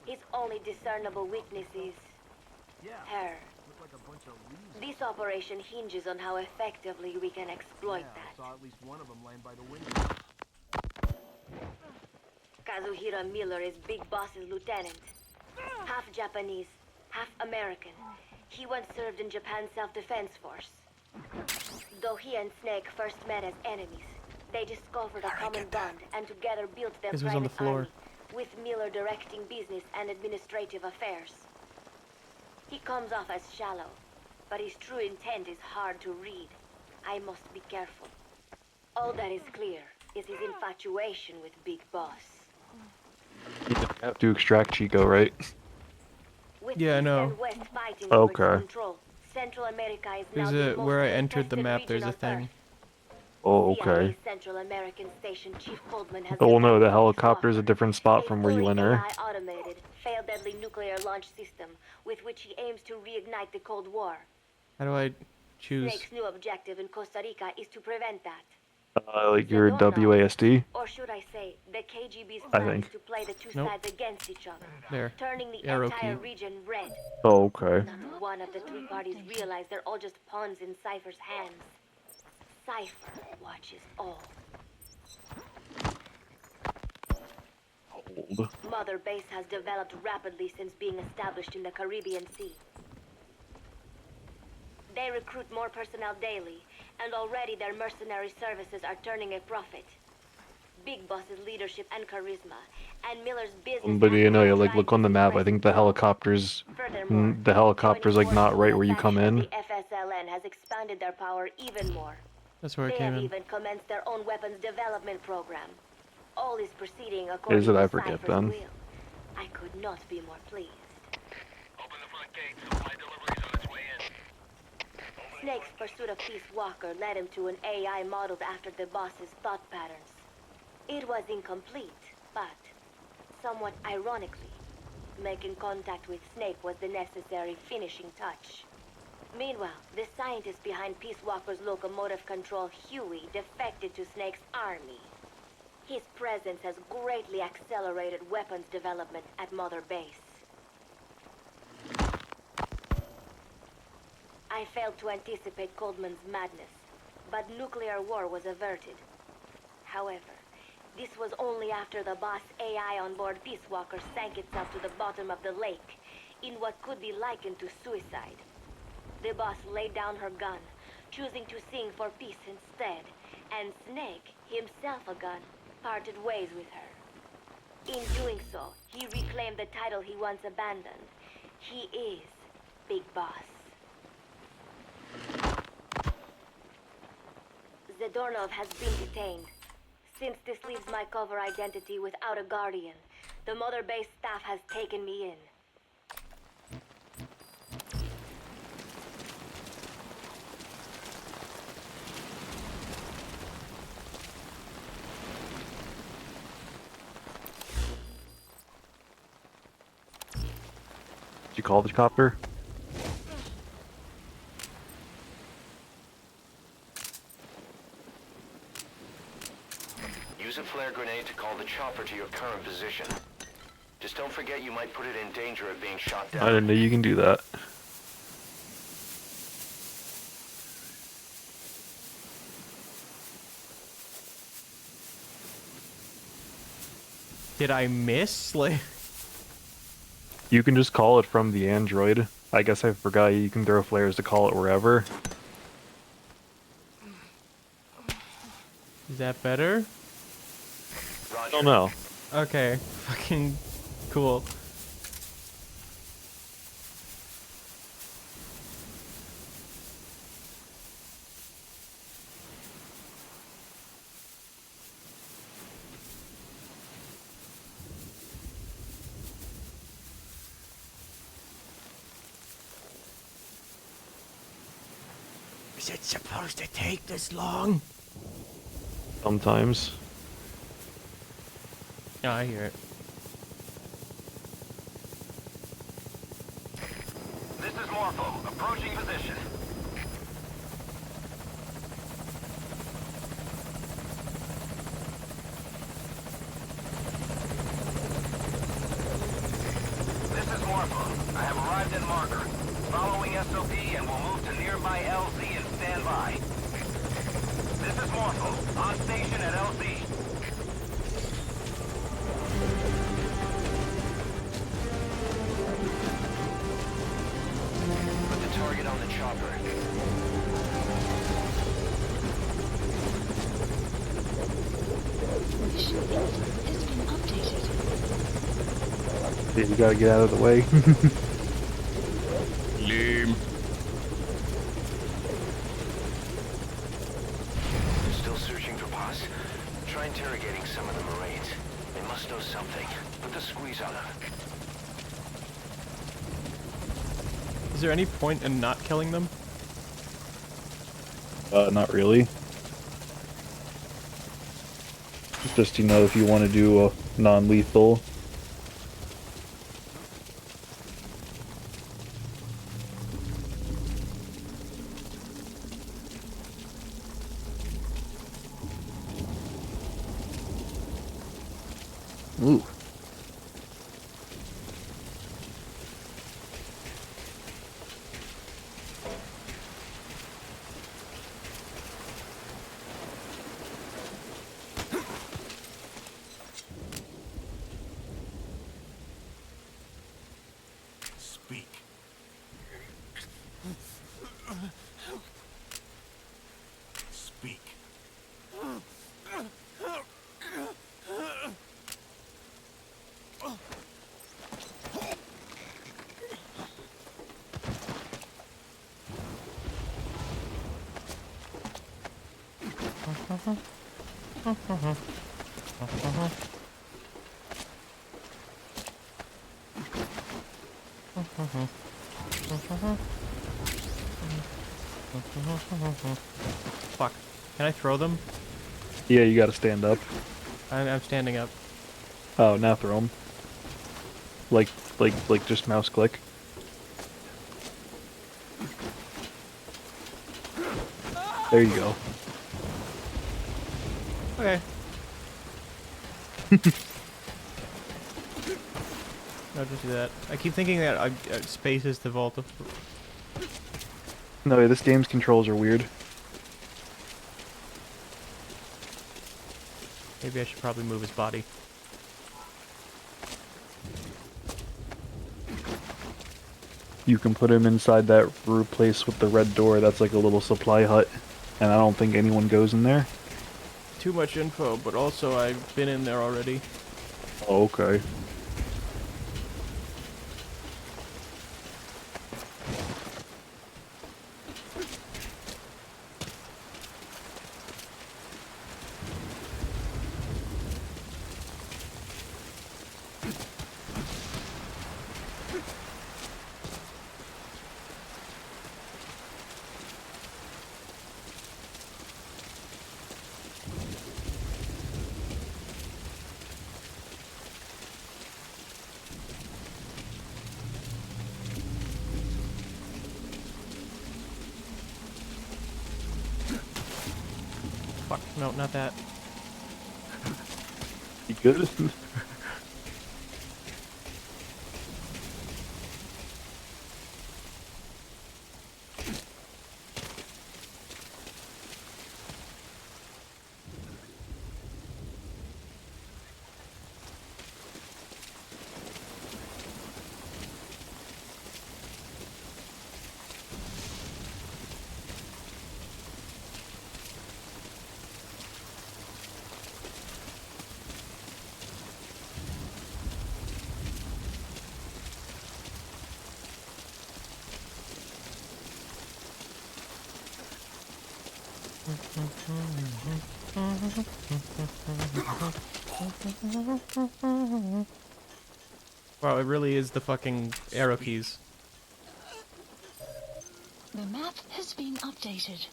His only discernible weakness is her. This operation hinges on how effectively we can exploit that. Saw at least one of them land by the window. Kazuhira Miller is Big Boss's lieutenant. Half Japanese, half American. He once served in Japan's self-defense force. Though he and Snake first met as enemies, they discovered a common bond and together built their This was on the private floor. army, with Miller directing business and administrative affairs. He comes off as shallow, but his true intent is hard to read. I must be careful. All that is clear is his infatuation with Big Boss. You have to extract Chico, right? With Yeah, I East know. and West fighting for its Okay. control, Central America is There's now the a most where I entered the contested map. There's region a of thing. Earth. Oh, CIA okay. Central American Station Chief Coldman has Oh, well, no, the developed helicopter's a Peace different spot from where you fully enter. AI automated, failed deadly nuclear launch system with which he aims to reignite the Cold War. How do I choose? Snake's new objective in Costa Rica is to prevent that. Like your WASD? Or should I say, the KGB's I plan think. is to play the two Nope. sides against each other, There. turning the Arrow entire key. region red. Oh, okay. Not one of the three parties realize they're all just pawns in Cypher's hands. Cypher watches all. Hold. Mother Base has developed rapidly since being established in the Caribbean Sea. They recruit more personnel daily, and already their mercenary services are turning a profit. Big Boss's leadership and charisma, and Miller's business. But you know, like look on the map. I think the helicopter's like not right where you come in. The FSLN has expanded their power even more. That's where I They came have in. even commenced their own weapons development program. All is proceeding according Is it? to I forget Cypher's then. will. I could not be more pleased. Snake's pursuit of Peace Walker led him to an AI modeled after the boss's thought patterns. It was incomplete, but somewhat ironically, making contact with Snake was the necessary finishing touch. Meanwhile, the scientist behind Peace Walker's locomotive control, Huey, defected to Snake's army. His presence has greatly accelerated weapons development at Mother Base. I failed to anticipate Coldman's madness, but nuclear war was averted. However, This was only after the boss AI on board Peace Walker sank itself to the bottom of the lake in what could be likened to suicide. The boss laid down her gun, choosing to sing for peace instead, and Snake, himself a gun, parted ways with her. In doing so, he reclaimed the title he once abandoned. He is Big Boss. Zadornov has been detained. Since this leaves my cover identity without a guardian, the Mother Base staff has taken me in. Did you call the copter? Use a flare grenade to call the chopper to your current position. Just don't forget you might put it in danger of being shot down. I didn't know you can do that. Did I miss? Like, You can just call it from the Android. I guess I forgot you can throw flares to call it wherever. is that better? I don't know. Okay, fucking cool. Is it supposed to take this long? Sometimes. Yeah, I hear it. This is Morpho, approaching position. This is Morpho. I have arrived at marker. Following SOP and we'll move to nearby LZ and stand by. This is Morpho, on station at LZ. Put the target on the chopper. Mission info has been updated. Yeah, you gotta get out of the way. Lame. Still searching for boss? Try interrogating some of the Marines. They must know something. Put the squeeze on them. Is there any point in not killing them? Not really. Just, you know, if you want to do a non-lethal. Ooh. Speak. Speak. Fuck. Can I throw them? Yeah, you gotta stand up. I'm standing up. Oh, now throw them. Like just mouse click. There you go. Okay. I'll just do that. I keep thinking that space is the vault of... No, this game's controls are weird. Maybe I should probably move his body. You can put him inside that place with the red door. That's like a little supply hut. And I don't think anyone goes in there. Too much info, but also I've been in there already. Oh, okay. Fuck, no, not that. You good? Wow, it really is the fucking arrow keys. The map has been updated.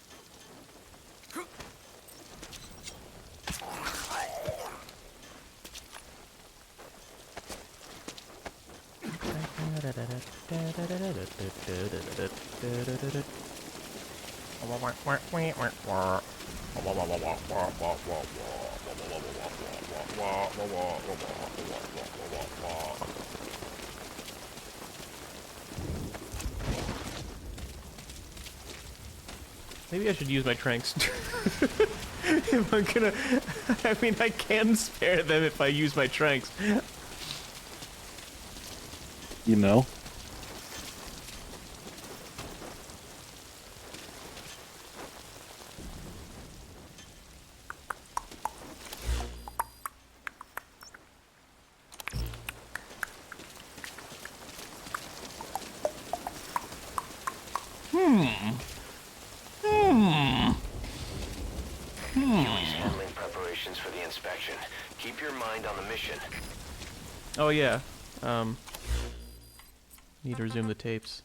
Maybe I should use my tranks. If I'm gonna... I mean, I can spare them if I use my tranks. You know? Huey's handling preparations for the inspection. Keep your mind on the mission. Oh yeah. Need to resume the tapes.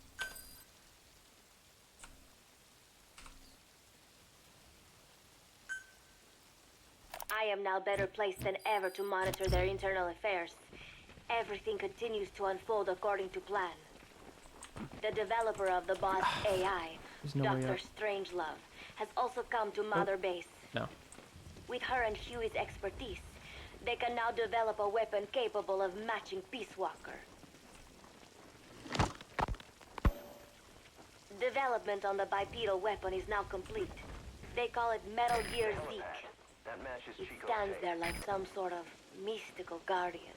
I am now better placed than ever to monitor their internal affairs. Everything continues to unfold according to plan. The developer of the Vods AI, no way Dr. out. Strangelove, has also come to Mother Base. No. With her and Huey's expertise, they can now develop a weapon capable of matching Peace Walker. Development on the bipedal weapon is now complete. They call it Metal Gear Zeke. That matches It Chico's stands tape. there like some sort of mystical guardian.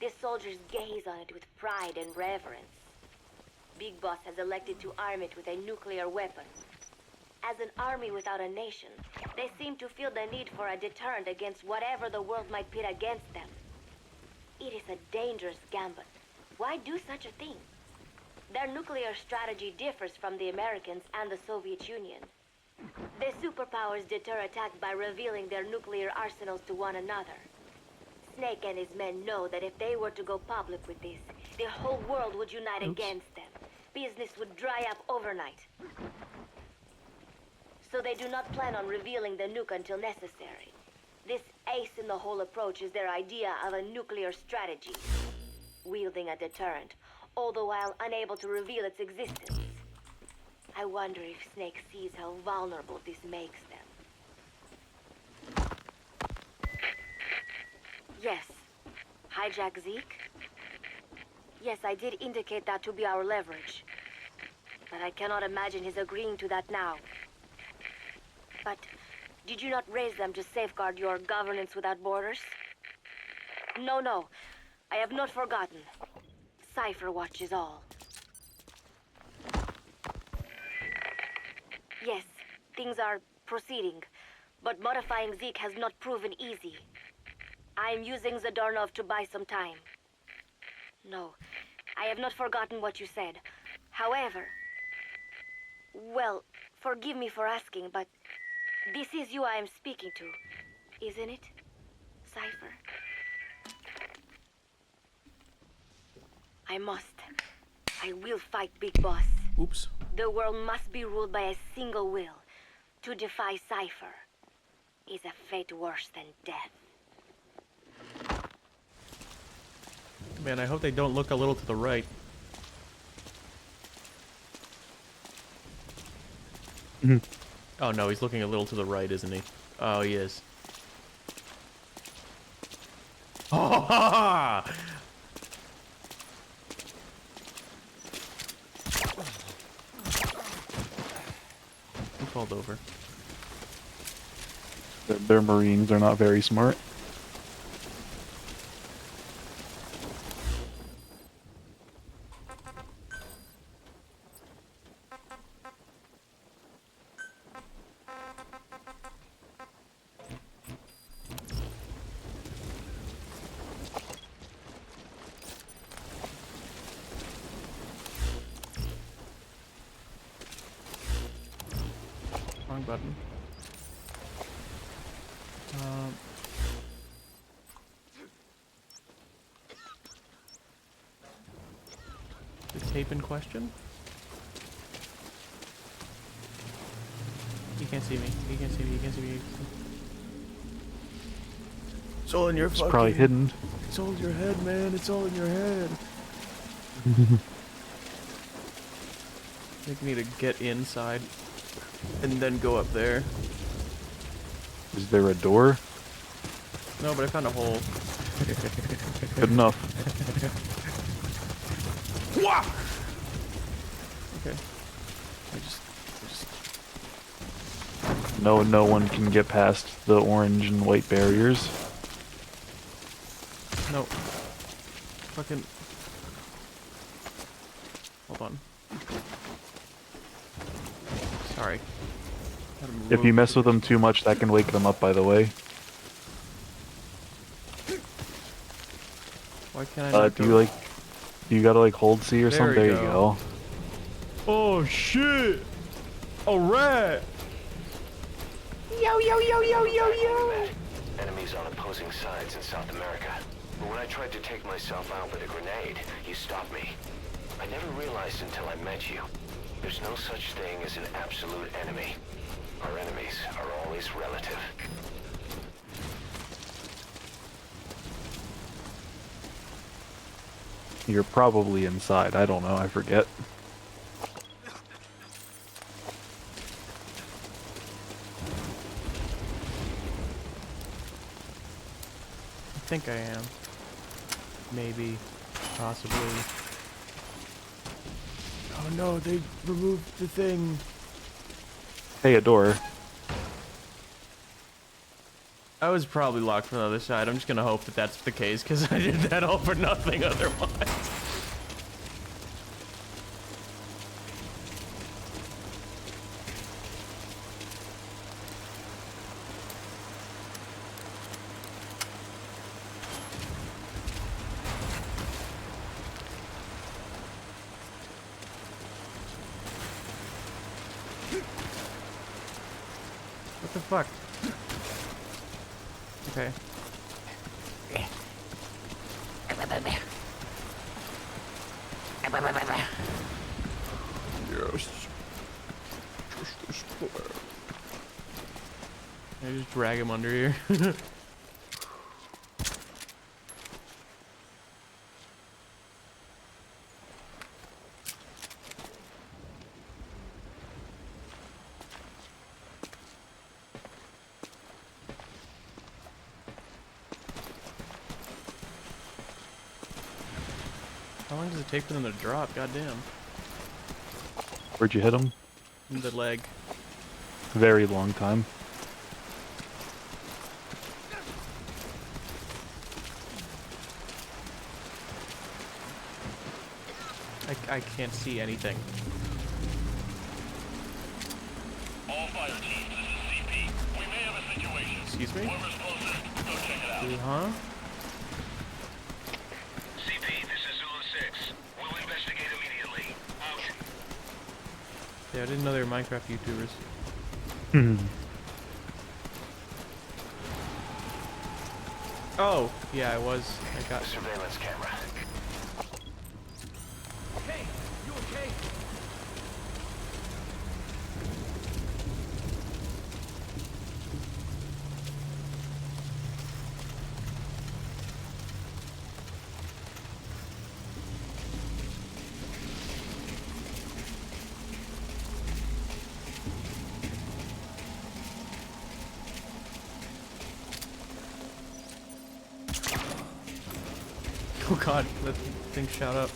The soldiers gaze on it with pride and reverence. Big Boss has elected to arm it with a nuclear weapon. As an army without a nation, they seem to feel the need for a deterrent against whatever the world might pit against them. It is a dangerous gambit. Why do such a thing? Their nuclear strategy differs from the Americans and the Soviet Union. The superpowers deter attack by revealing their nuclear arsenals to one another. Snake and his men know that if they were to go public with this, the whole world would unite against them. Business would dry up overnight. So they do not plan on revealing the nuke until necessary. This ace-in-the-hole approach is their idea of a nuclear strategy. Wielding a deterrent, all the while unable to reveal its existence. I wonder if Snake sees how vulnerable this makes them. Yes. Hijack Zeke? Yes, I did indicate that to be our leverage. But I cannot imagine his agreeing to that now. But Did you not raise them to safeguard your governance without borders? No, no. I have not forgotten. Cypher watches all. Yes, things are proceeding, but modifying Zeke has not proven easy. I am using Zadornov to buy some time. No, I have not forgotten what you said. However, well, forgive me for asking, but this is you I am speaking to, isn't it, Cypher? I must. I will fight Big Boss. Oops. The world must be ruled by a single will. To defy Cypher is a fate worse than death. Man, I hope they don't look a little to the right. Oh no, he's looking a little to the right, isn't he? Oh, he is. Oh, ha, ha! He called over. They're Marines, they're not very smart. Wrong button. The tape in question? You can't see me. You can't see me. You can't see me. It's all in your It's probably hidden. It's all in your head, man. It's all in your head. I think we need to get inside and then go up there. Is there a door? No, but I found a hole. Good enough. Wah! Okay. No one can get past the orange and white barriers. No. Fucking. Hold on. Sorry. If you mess with them too much, that can wake them up, by the way. Why can't I not do you gotta like hold C or something? There you go. Oh shit! Alright! Yo yo yo yo yo yo! Enemies on opposing sides in South America. But when I tried to take myself out with a grenade, you stopped me. I never realized until I met you. There's no such thing as an absolute enemy. Our enemies are always relative. You're probably inside. I don't know. I forget. I think I am. Maybe. Possibly. Oh no, they removed the thing. Hey, a door. I was probably locked from the other side. I'm just gonna hope that that's the case, because I did that all for nothing otherwise. What the fuck? Okay. Yes. I just drag him under here. How long does it take for them to drop? Goddamn. Where'd you hit him? In the leg. Very long time. I can't see anything. All fire teams, this is CP. We may have a situation. Excuse me? Whoever's closest, go check it out. Huh? CP, this is Zulu 6. We'll investigate immediately. Out. Yeah, I didn't know they were Minecraft YouTubers. Oh, yeah, I was. I got surveillance camera. Hey, you okay? Oh god, that thing shot up.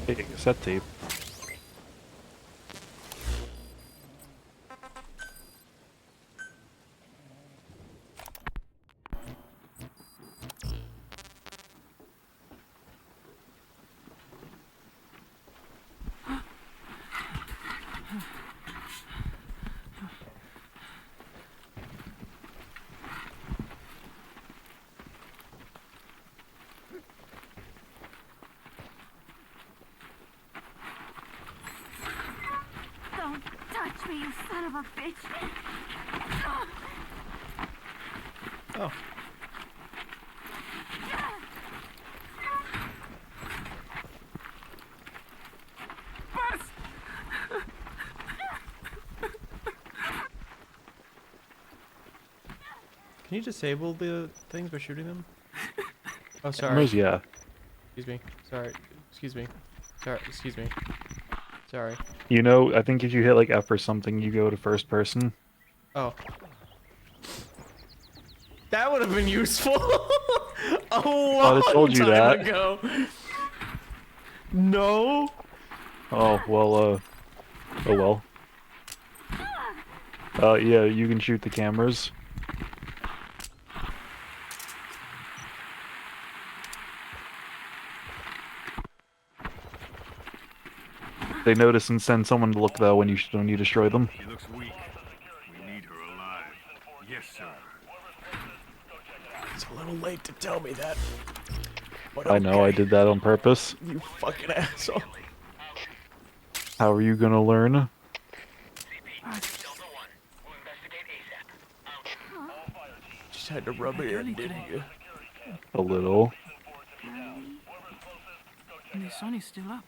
Hey, cassette tape. Don't touch me, you son of a bitch. Oh. Can you disable the things by shooting them? Oh, sorry. Cameras, yeah. Excuse me. Sorry. Excuse me. Sorry. Excuse me. Sorry. You know, I think if you hit like F or something, you go to first person. Oh. That would have been useful. A long I told you time that. ago. No. Oh, well, oh well. Yeah, you can shoot the cameras. They notice and send someone to look though when you destroy them. She looks weak. We need her alive. Yes, sir. It's a little late to tell me that. But I know, I did that on purpose. You fucking asshole. How are you gonna learn? Just had to rub it in, didn't you? A little. And the sun is still up.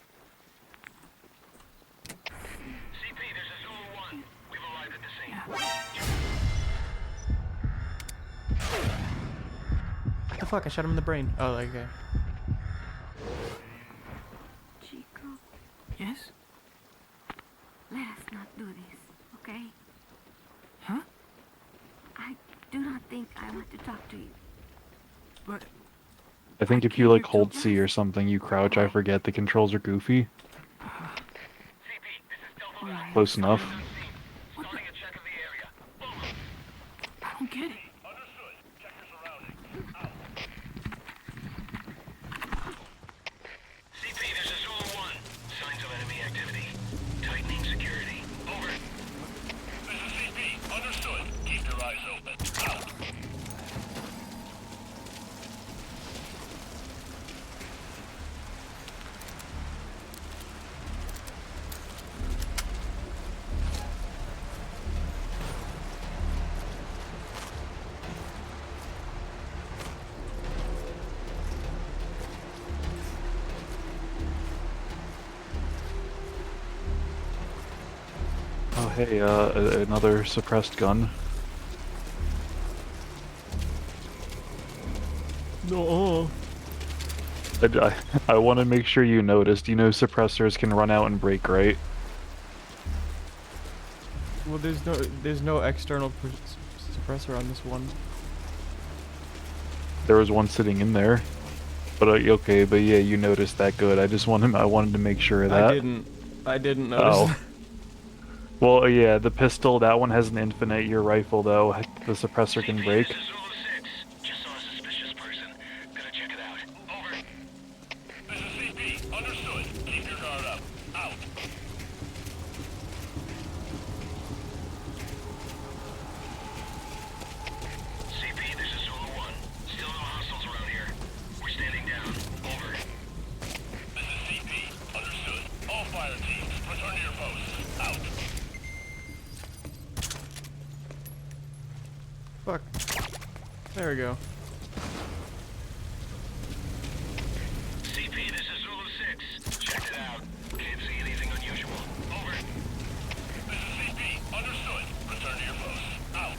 What the fuck? I shot him in the brain. Oh, okay. Chico, Yes? let us not do this, okay? Huh? I do not think I want to talk to you. But I think if you like hold C or something, you crouch, I forget, the controls are goofy. Close enough. I don't get it. CP, this is Zulu 1. Signs of enemy activity. Tightening security. Over. This is CP. Understood. Keep your eyes open. Out. Oh hey, another suppressed gun. No. I want to make sure you noticed. You know suppressors can run out and break, right? Well, there's no external suppressor on this one. There was one sitting in there. But okay, but yeah, you noticed that. Good. I wanted to make sure of that. I didn't notice. Oh. Well, yeah, the pistol, that one has an infinite. Your rifle, though, the suppressor can break. This is Zulu 6. Just saw a suspicious person. Gonna check it out. Over. This is CP. Understood. Keep your guard up. Out. CP, this is Zulu 1. Still no hostiles around here. We're standing down. Over. This is CP. Understood. All fire teams, return to your posts. Out. Fuck. There we go. CP, this is Zulu 6. Checked it out. Can't see anything unusual. Over. This is CP. Understood. Return to your posts. Out.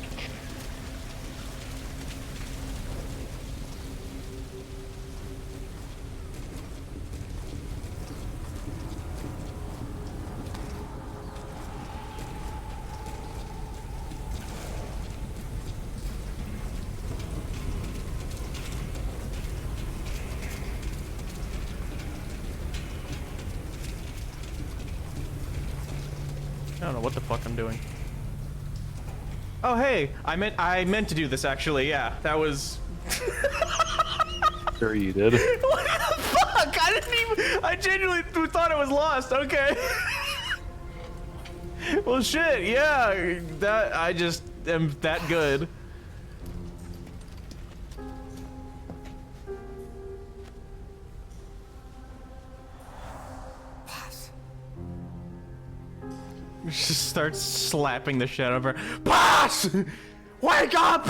I don't know what the fuck I'm doing. Oh hey, I meant to do this actually. Yeah, that was. Sure you did. What the fuck? I genuinely thought it was lost. Okay. Well, shit. Yeah, that I just am that good. She starts slapping the shit out of her. Boss! Wake up!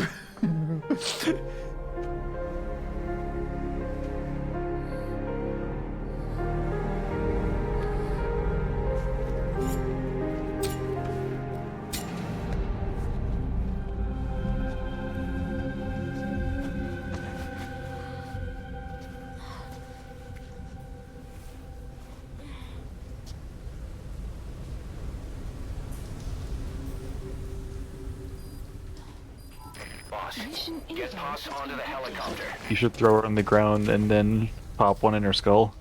Boss, get Boss onto the helicopter. You should throw her on the ground and then pop one in her skull.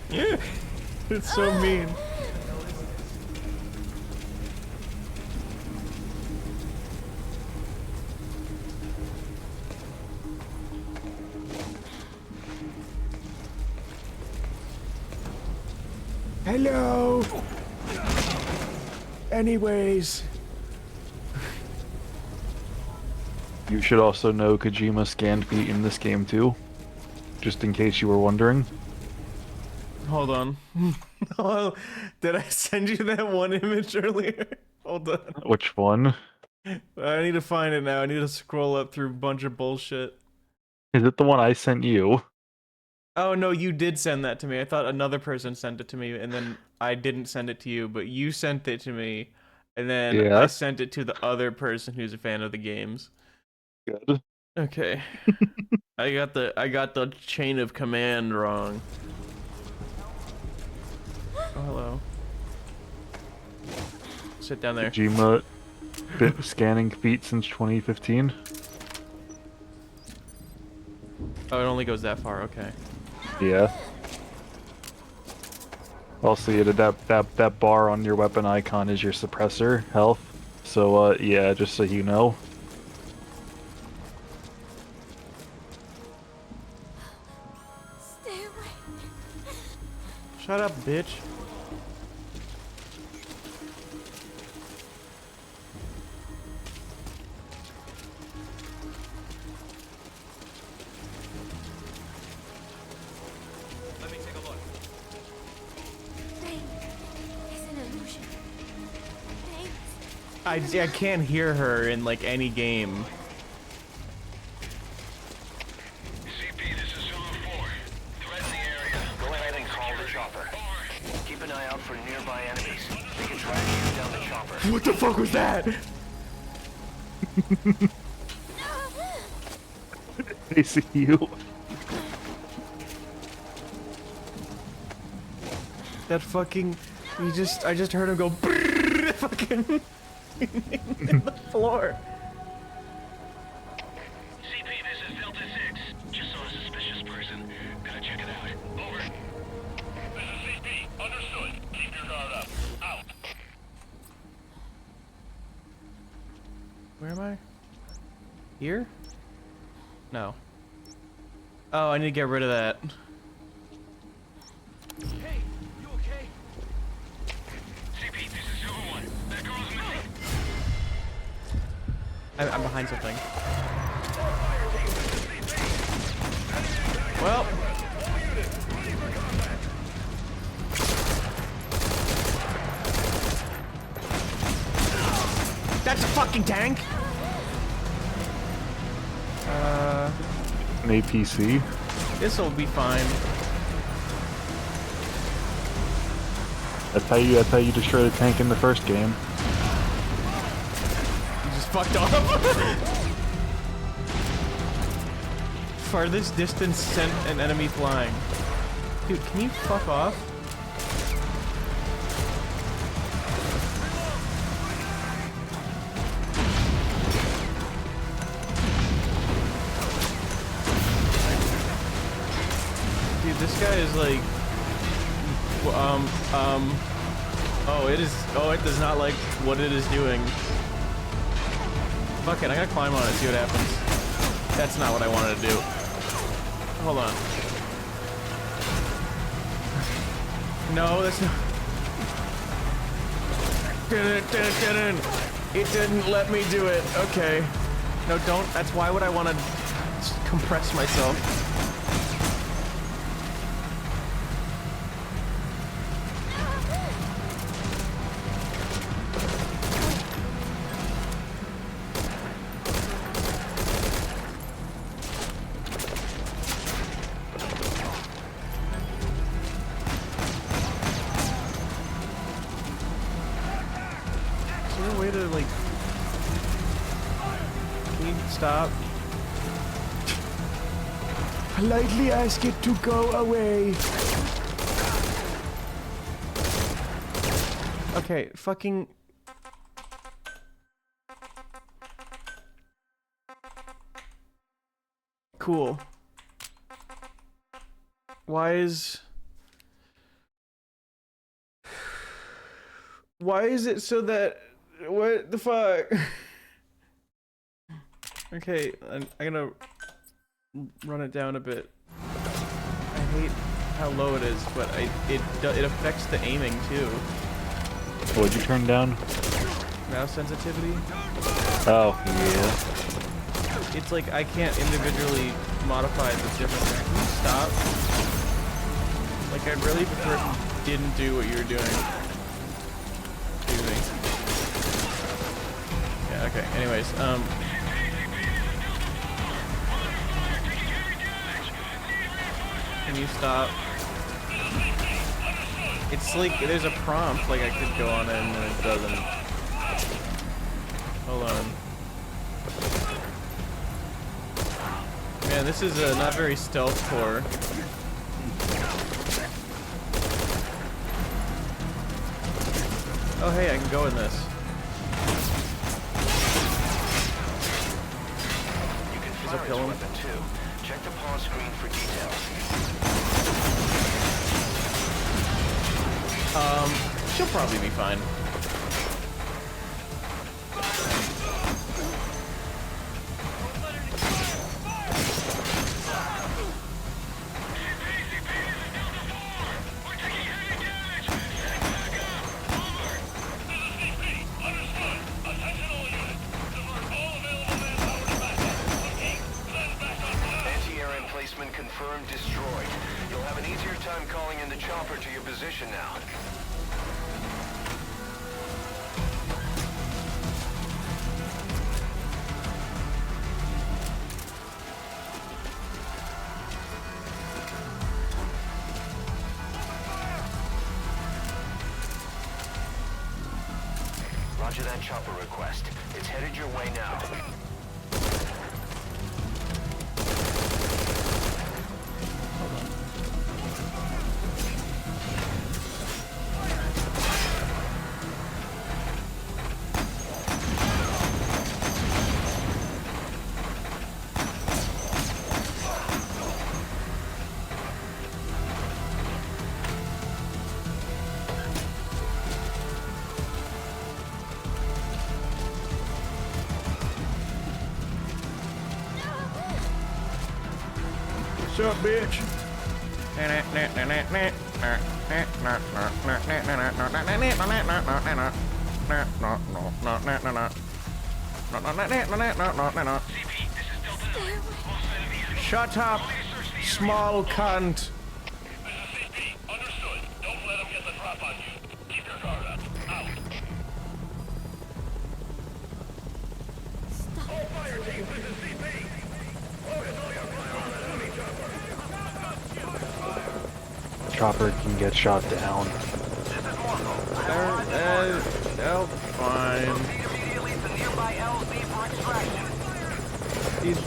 Yeah, it's so mean. Hello. Anyways. You should also know Kojima scanned feet in this game too, just in case you were wondering. Hold on. Oh, did I send you that one image earlier? Hold on. Which one? I need to find it now. I need to scroll up through a bunch of bullshit. Is it the one I sent you? Oh no, you did send that to me. I thought another person sent it to me, and then I didn't send it to you, but you sent it to me, and then Yeah. I sent it to the other person who's a fan of the games. Good. Okay. I got the chain of command wrong. Oh, hello. Sit down there. Kojima been scanning feet since 2015. Oh, it only goes that far. Okay. Yeah. Also, yeah, that bar on your weapon icon is your suppressor health. So, yeah, just so you know. Stay away. Shut up, bitch. Let me take a look. Pain is an illusion. Pain. I can't hear her in like any game. CP, this is Zulu 4. Threat in the area. Go ahead and call the chopper. Keep an eye out for nearby enemies. They can try to shoot down the chopper. What the fuck was that? They see you. That fucking, I just heard him go brrrr, fucking in the floor. CP, this is Delta 6. Just saw a suspicious person. Gonna check it out. Over. This is CP. Understood. Keep your am I? Here? No. Oh, I need to get rid of that. Hey, you okay? CP, this is Silver One. That girl's missing. I'm behind something. Well. That's a fucking tank! An APC? This'll be fine. That's how you destroy the tank in the first game. You just fucked off. Farthest distance sent an enemy flying. Dude, can you fuck off? Dude, this guy is like... Oh, it does not like what it is doing. Fuck it, I'm gonna climb on it, see what happens. That's not what I wanted to do. Hold on. No, that's not... It didn't let me do it. Okay. No, don't. That's why would I want to compress myself. Stop. Politely ask it to go away. Okay, fucking... Cool. Why is it so that... What the fuck? Okay, I'm gonna run it down a bit. I hate how low it is, but it affects the aiming too. What'd you turn down? Mouse sensitivity. Oh, yeah. It's like I can't individually modify the different. Can you stop? Like I'd really prefer if you didn't do what you were doing. Excuse me. Yeah. Okay. Anyways, Can you stop? It's like there's a prompt, like I could go on it and it doesn't. Hold on. Man, this is not very stealth core. Oh hey, I can go in this. You can Is fire it his killing? weapon too. Check the paw screen for details. She'll probably be fine. Anti-air emplacement confirmed destroyed. You'll have an easier time calling in the chopper to your position now. Roger that chopper request. It's headed your way now. What's up, bitch? Shut up, small cunt. Understood. Don't let them get the drop on you. Keep your guard up. Out. All fire teams, this is CP. Focus all your fire on the enemy chopper. Chopper can get shot down. Oh, fine.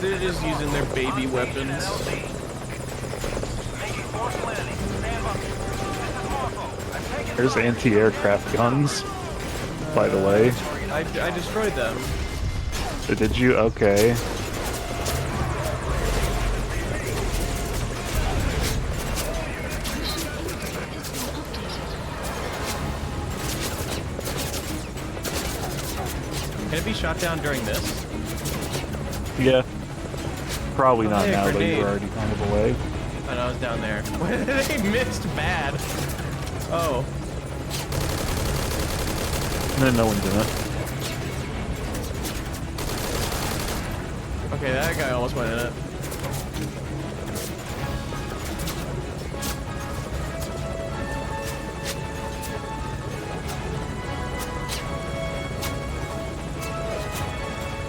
They're just using their baby weapons. There's anti-aircraft guns, by the way. I destroyed them. Did you? Okay. Can it be shot down during this? Yeah. Probably not hey, now, but grenade. you're already kind of away. Oh, no, I was down there. They missed bad. Oh. No, no one's in it. Okay, that guy almost went in it.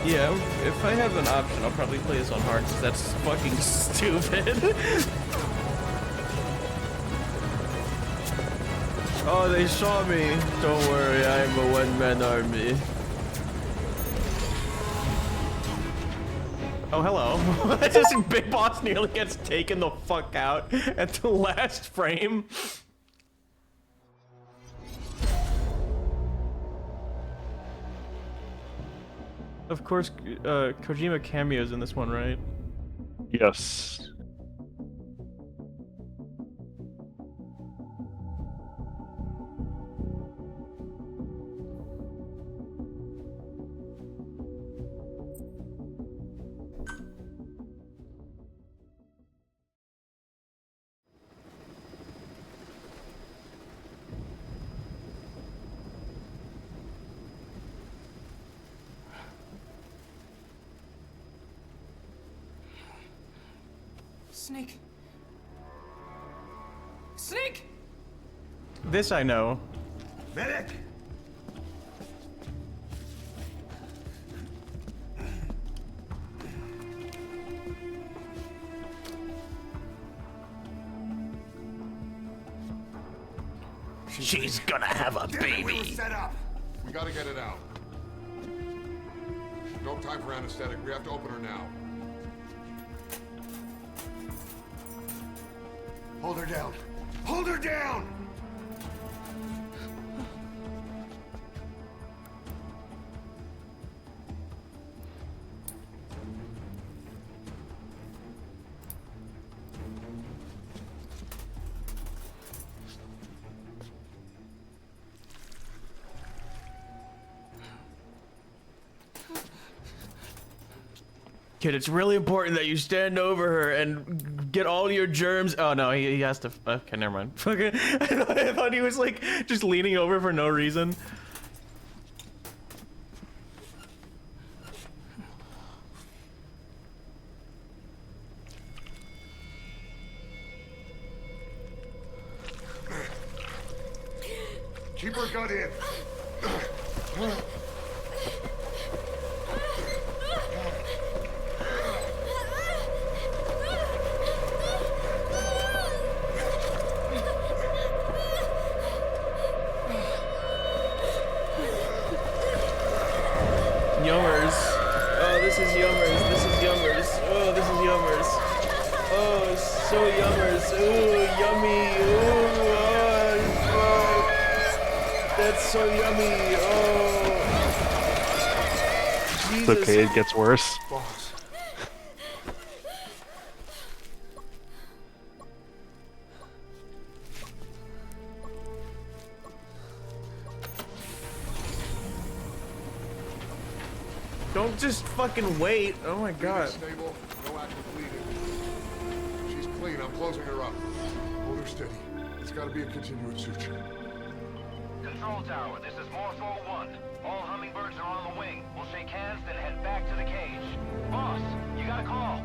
Yeah, if I have an option, I'll probably play this on hard, because that's fucking stupid. Oh, they saw me. Don't worry, I'm a one-man army. Oh, hello. Just Big Boss nearly gets taken the fuck out at the last frame. Of course, Kojima cameos in this one, right? Yes. Snake. Snake! This I know. Medic! She's gonna have a baby. Set up. We gotta get it out. No time for anesthetic. We have to open her now. Hold her down. Hold her down! Kid, it's really important that you stand over her and get all your germs. Oh no, he has to. Okay, never mind. Fucking, I thought he was like just leaning over for no reason. Keep her gut in. Yummers. Oh, this is yummers. This is yummers. Oh, this is yummers. Oh, so yummers. Ooh, yummy. Ooh, oh, that's so yummy. Oh. Jesus. It's okay, it gets worse. Boss. Don't just fucking wait. Oh my god. Stable, no active bleeding. She's I'm closing her up. Hold her steady. It's gotta be a continuous suture. Control tower, this is Morpho 1. All hummingbirds are on the wing. We'll shake hands, then head back to the cage. Boss, you got a call.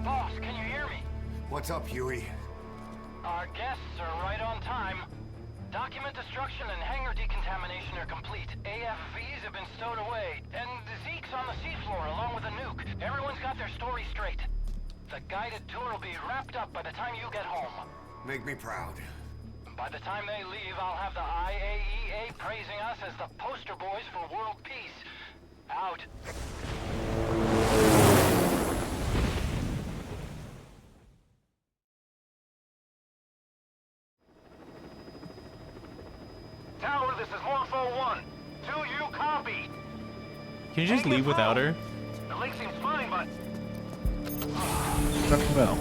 Boss, can you hear me? What's up, Huey? Our guests are right on time. Document destruction and hangar decontamination are complete. AFVs have been stowed away, and Zeke's on the seafloor along with a nuke. Everyone's got their story straight. The guided tour will be wrapped up by the time you get home. Make me proud. By the time they leave, I'll have the IAEA praising us as the poster boys for world peace. Out. Tower, this is Morpho 1. Do you copy? Can you just leave without her? The lake seems fine, but... Well.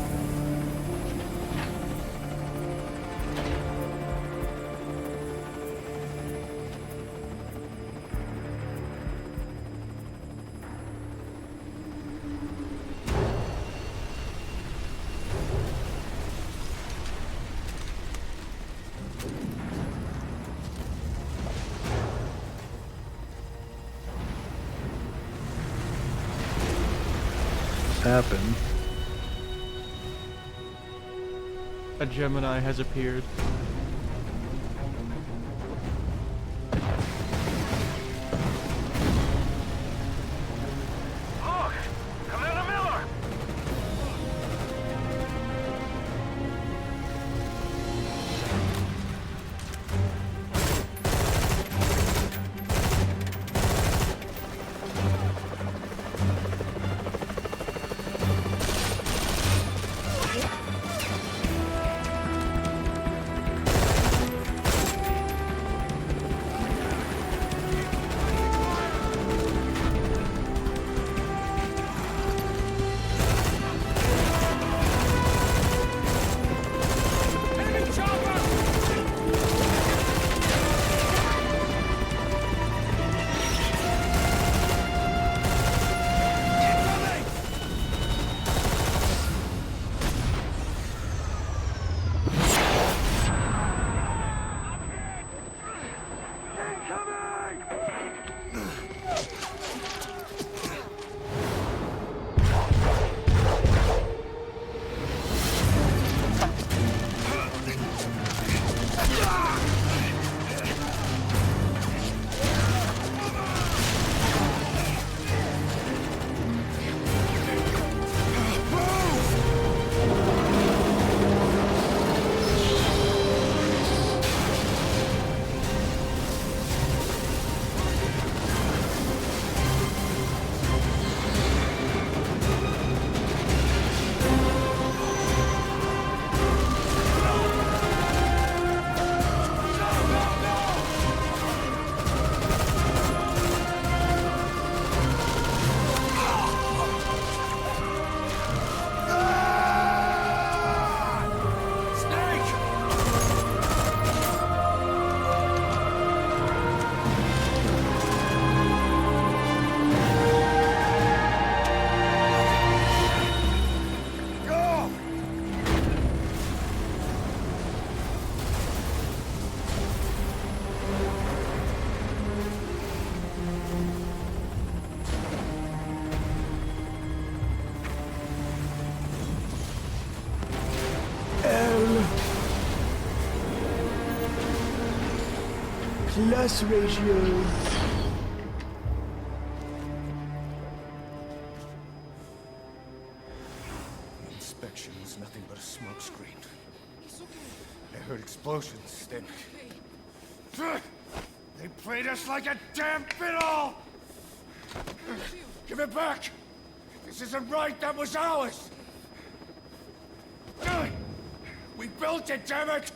Happen. A Gemini has appeared. Look! Commander Miller! Plus ratio. The inspection was nothing but a smoke screen. I heard explosions, then... They played us like a damn fiddle! Give it back! This isn't right, that was ours! We built it, damn it!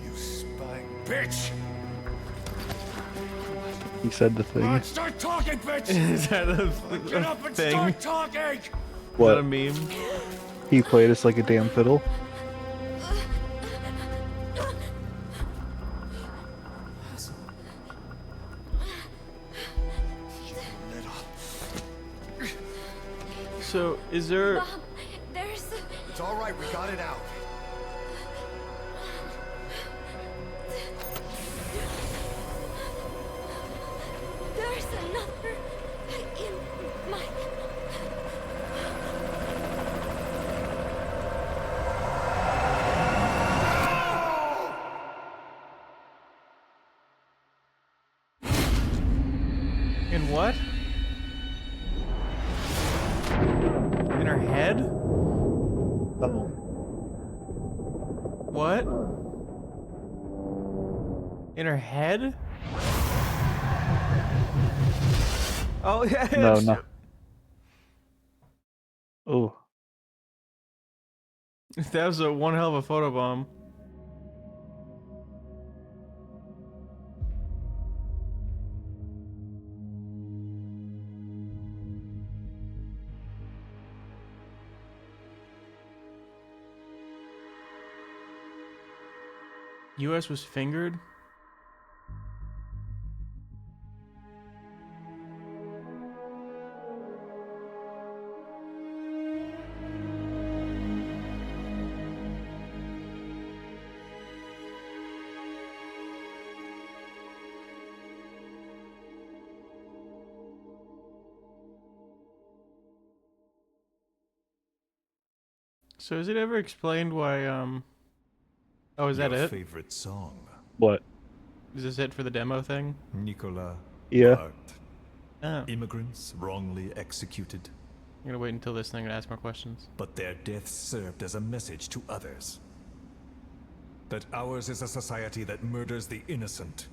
You spying bitch! He said the thing. Come on, start talking, bitch! Is that a Get up and thing? start talking! What? Is that a meme? He played us like a damn fiddle. So, is there... Bob, there's... It's all right, we got it out. There's another in my... In what? In her head? Oh. What? In her head? Oh, yeah. No, no. Oh. That was one hell of a photobomb. US was fingered? So is it ever explained why, Oh, is that Your it? favorite song. What? Is this it for the demo thing? Nicola. Yeah. Bart. Oh. Immigrants wrongly executed. I'm gonna wait until this thing and ask more questions. But their deaths served as a message to others. That ours is a society that murders the innocent.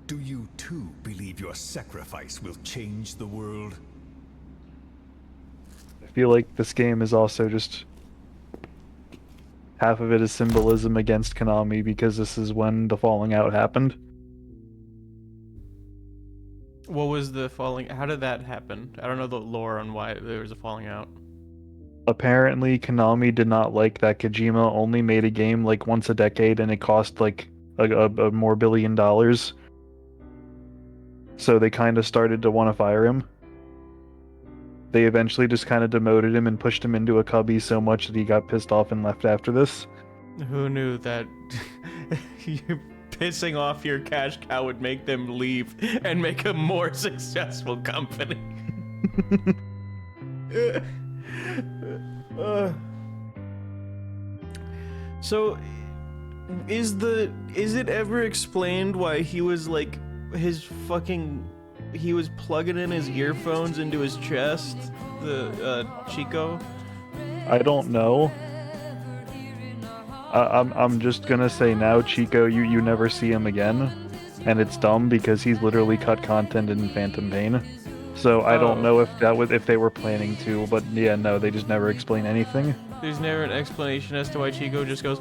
Do you too believe your sacrifice will change the world? I feel like this game is also just... half of it is symbolism against Konami because this is when the falling out happened. What was the falling? How did that happen? I don't know the lore on why there was a falling out. Apparently, Konami did not like that Kojima only made a game like once a decade and it cost like a more $1 billion. So they kind of started to want to fire him. They eventually just kind of demoted him and pushed him into a cubby so much that he got pissed off and left after this. Who knew that you pissing off your cash cow would make them leave and make a more successful company? So, is it ever explained why he was like he was plugging in his earphones into his chest, the Chico? I don't know. I'm just gonna say now, Chico, you never see him again, and it's dumb because he's literally cut content in Phantom Pain. So I don't know if they were planning to, but yeah, no, they just never explain anything. There's never an explanation as to why Chico just goes.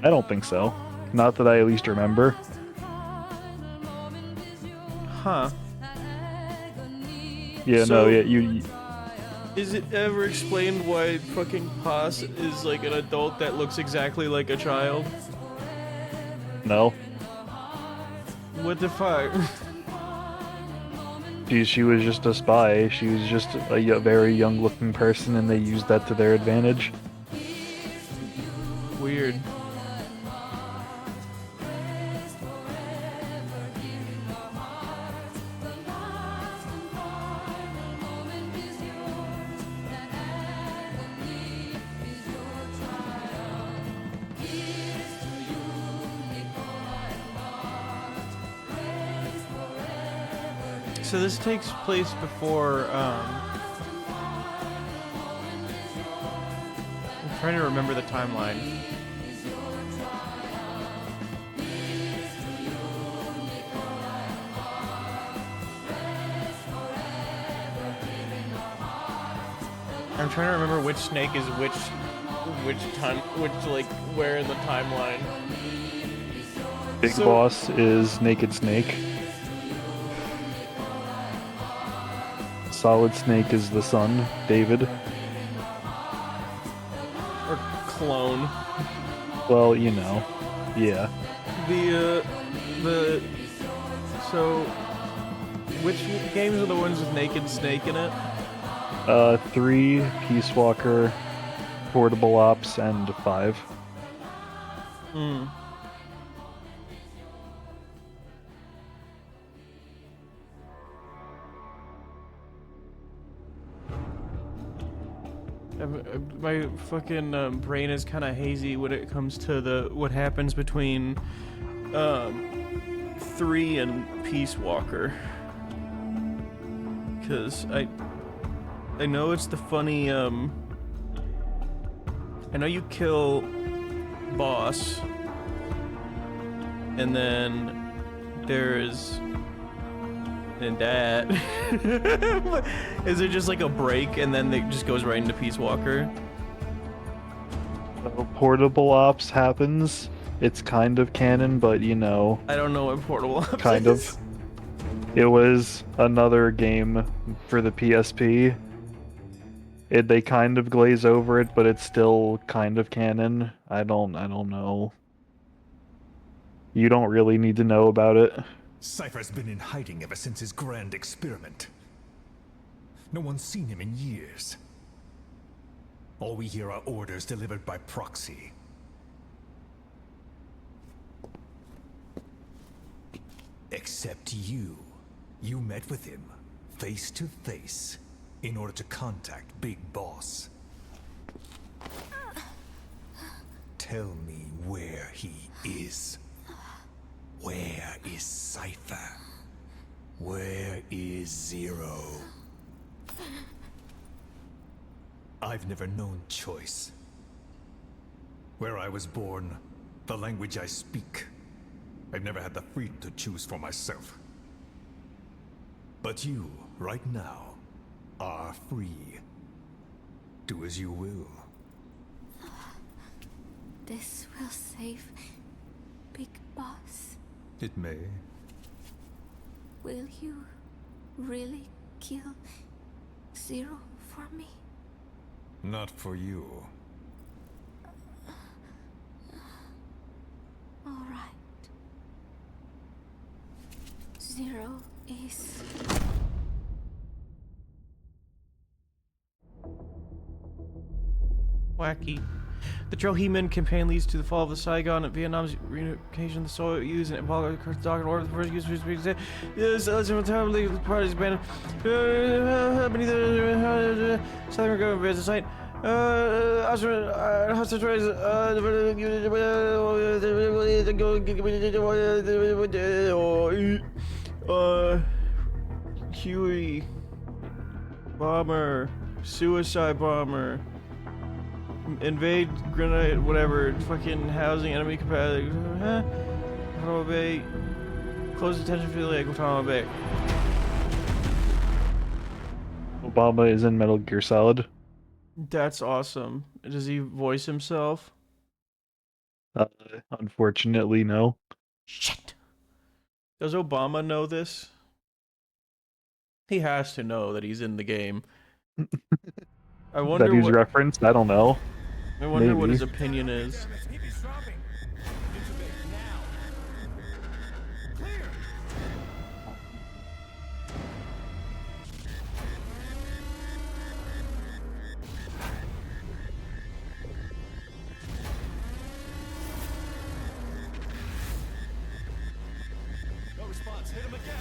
I don't think so. Not that I at least remember. Huh. Yeah, So- no, yeah, you. Is it ever explained why fucking Paz is like an adult that looks exactly like a child? No. What the fuck? She was just a spy. She was just a very young-looking person, and they used that to their advantage. Weird. So this takes place before, I'm trying to remember the timeline. I'm trying to remember which snake is which time, like, where in the timeline. Big Boss is Naked Snake. Solid Snake is the son, David. Or clone. Well, you know, yeah. So Which games are the ones with Naked Snake in it? 3, Peace Walker, Portable Ops, and 5. Hmm. My fucking brain is kind of hazy when it comes to what happens between 3 and Peace Walker, because I know it's the funny I know you kill boss, and then there's that. Is there just like a break and then it just goes right into Peace Walker? So Portable Ops happens. It's kind of canon, but you know. I don't know what Portable Ops kind is. of. It was another game for the PSP. They kind of glaze over it, but it's still kind of canon. I don't know. You don't really need to know about it. Cypher's been in hiding ever since his grand experiment. No one's seen him in years. All we hear are orders delivered by proxy. Except you. You met with him, face to face, in order to contact Big Boss. Tell me where he is. Where is Cypher? Where is Zero? I've never known choice. Where I was born, the language I speak, I've never had the freedom to choose for myself. But you, right now, are free. Do as you will. This will save Big Boss. It may. Will you really kill Zero for me? Not for you. All right. Zero is... Wacky. The Troheman campaign leads to the fall of the Saigon and Vietnam's reunification of the Soyuz and Apollo dock in order for the first use of yes, entirely the parties banned. Beneath the Southern government business site. Huey. Bomber. Suicide bomber. Invade grenade, whatever, fucking housing, enemy capacity, Guantanamo Bay, close detention facility at Guantanamo Bay. Obama is in Metal Gear Solid. That's awesome. Does he voice himself? Unfortunately, no. Shit. Does Obama know this? He has to know that he's in the game. I wonder that he's what referenced. I don't know. I wonder Maybe. what his opinion is. No response. Hit him again.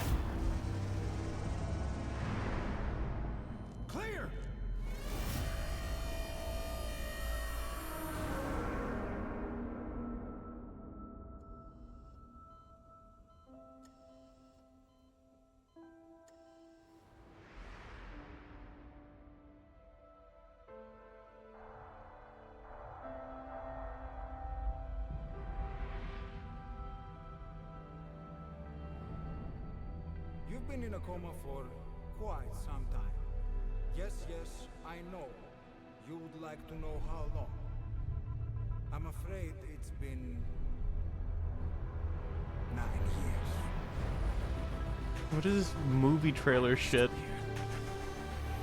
Clear. You've been in a coma for quite some time. Yes, I know. You would like to know how long. I'm afraid it's been 9 years. What is this movie trailer shit?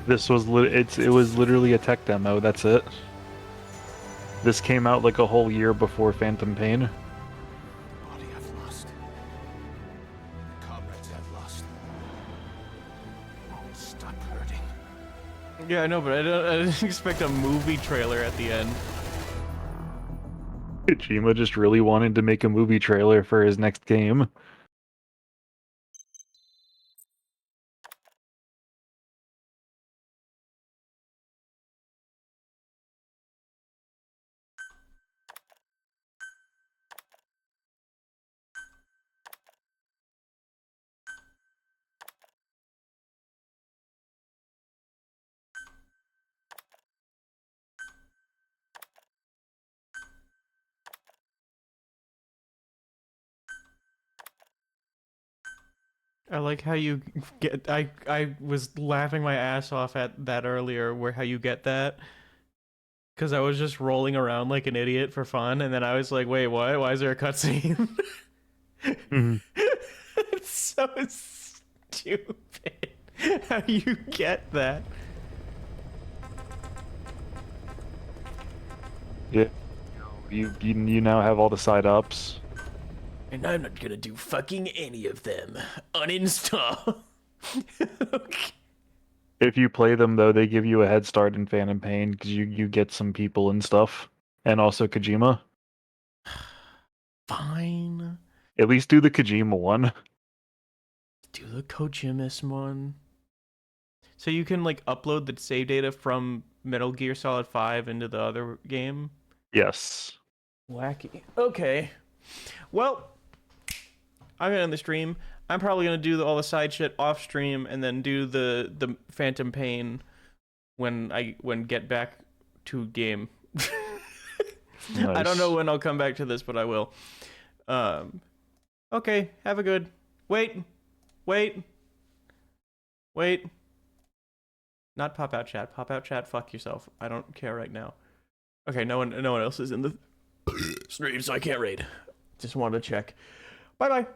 This was it was literally a tech demo. That's it. This came out like a whole year before Phantom Pain. Body I've lost. Comrades I've lost. Stop hurting. Yeah, I know, but I didn't expect a movie trailer at the end. Kojima just really wanted to make a movie trailer for his next game. I like how you get. I was laughing my ass off at that earlier, where how you get that. Because I was just rolling around like an idiot for fun, and then I was like, wait, what? Why is there a cutscene? Mhm. It's so stupid. How you get that? Yeah, you now have all the side ups. And I'm not gonna do fucking any of them. Uninstall. Okay. If you play them though, they give you a head start in Phantom Pain because you get some people and stuff, and also Kojima. Fine. At least do the Kojima one. Do the Kojimis one. So you can like upload the save data from Metal Gear Solid 5 into the other game? Yes. Wacky. Okay. Well, I'm gonna end the stream. I'm probably gonna do all the side shit off stream and then do the Phantom Pain when get back to game. I don't know when I'll come back to this, but I will. Okay, have a good. Wait. Not pop out chat. Pop out chat. Fuck yourself. I don't care right now. Okay, no one else is in the stream, so I can't raid. Just wanted to check. Bye bye.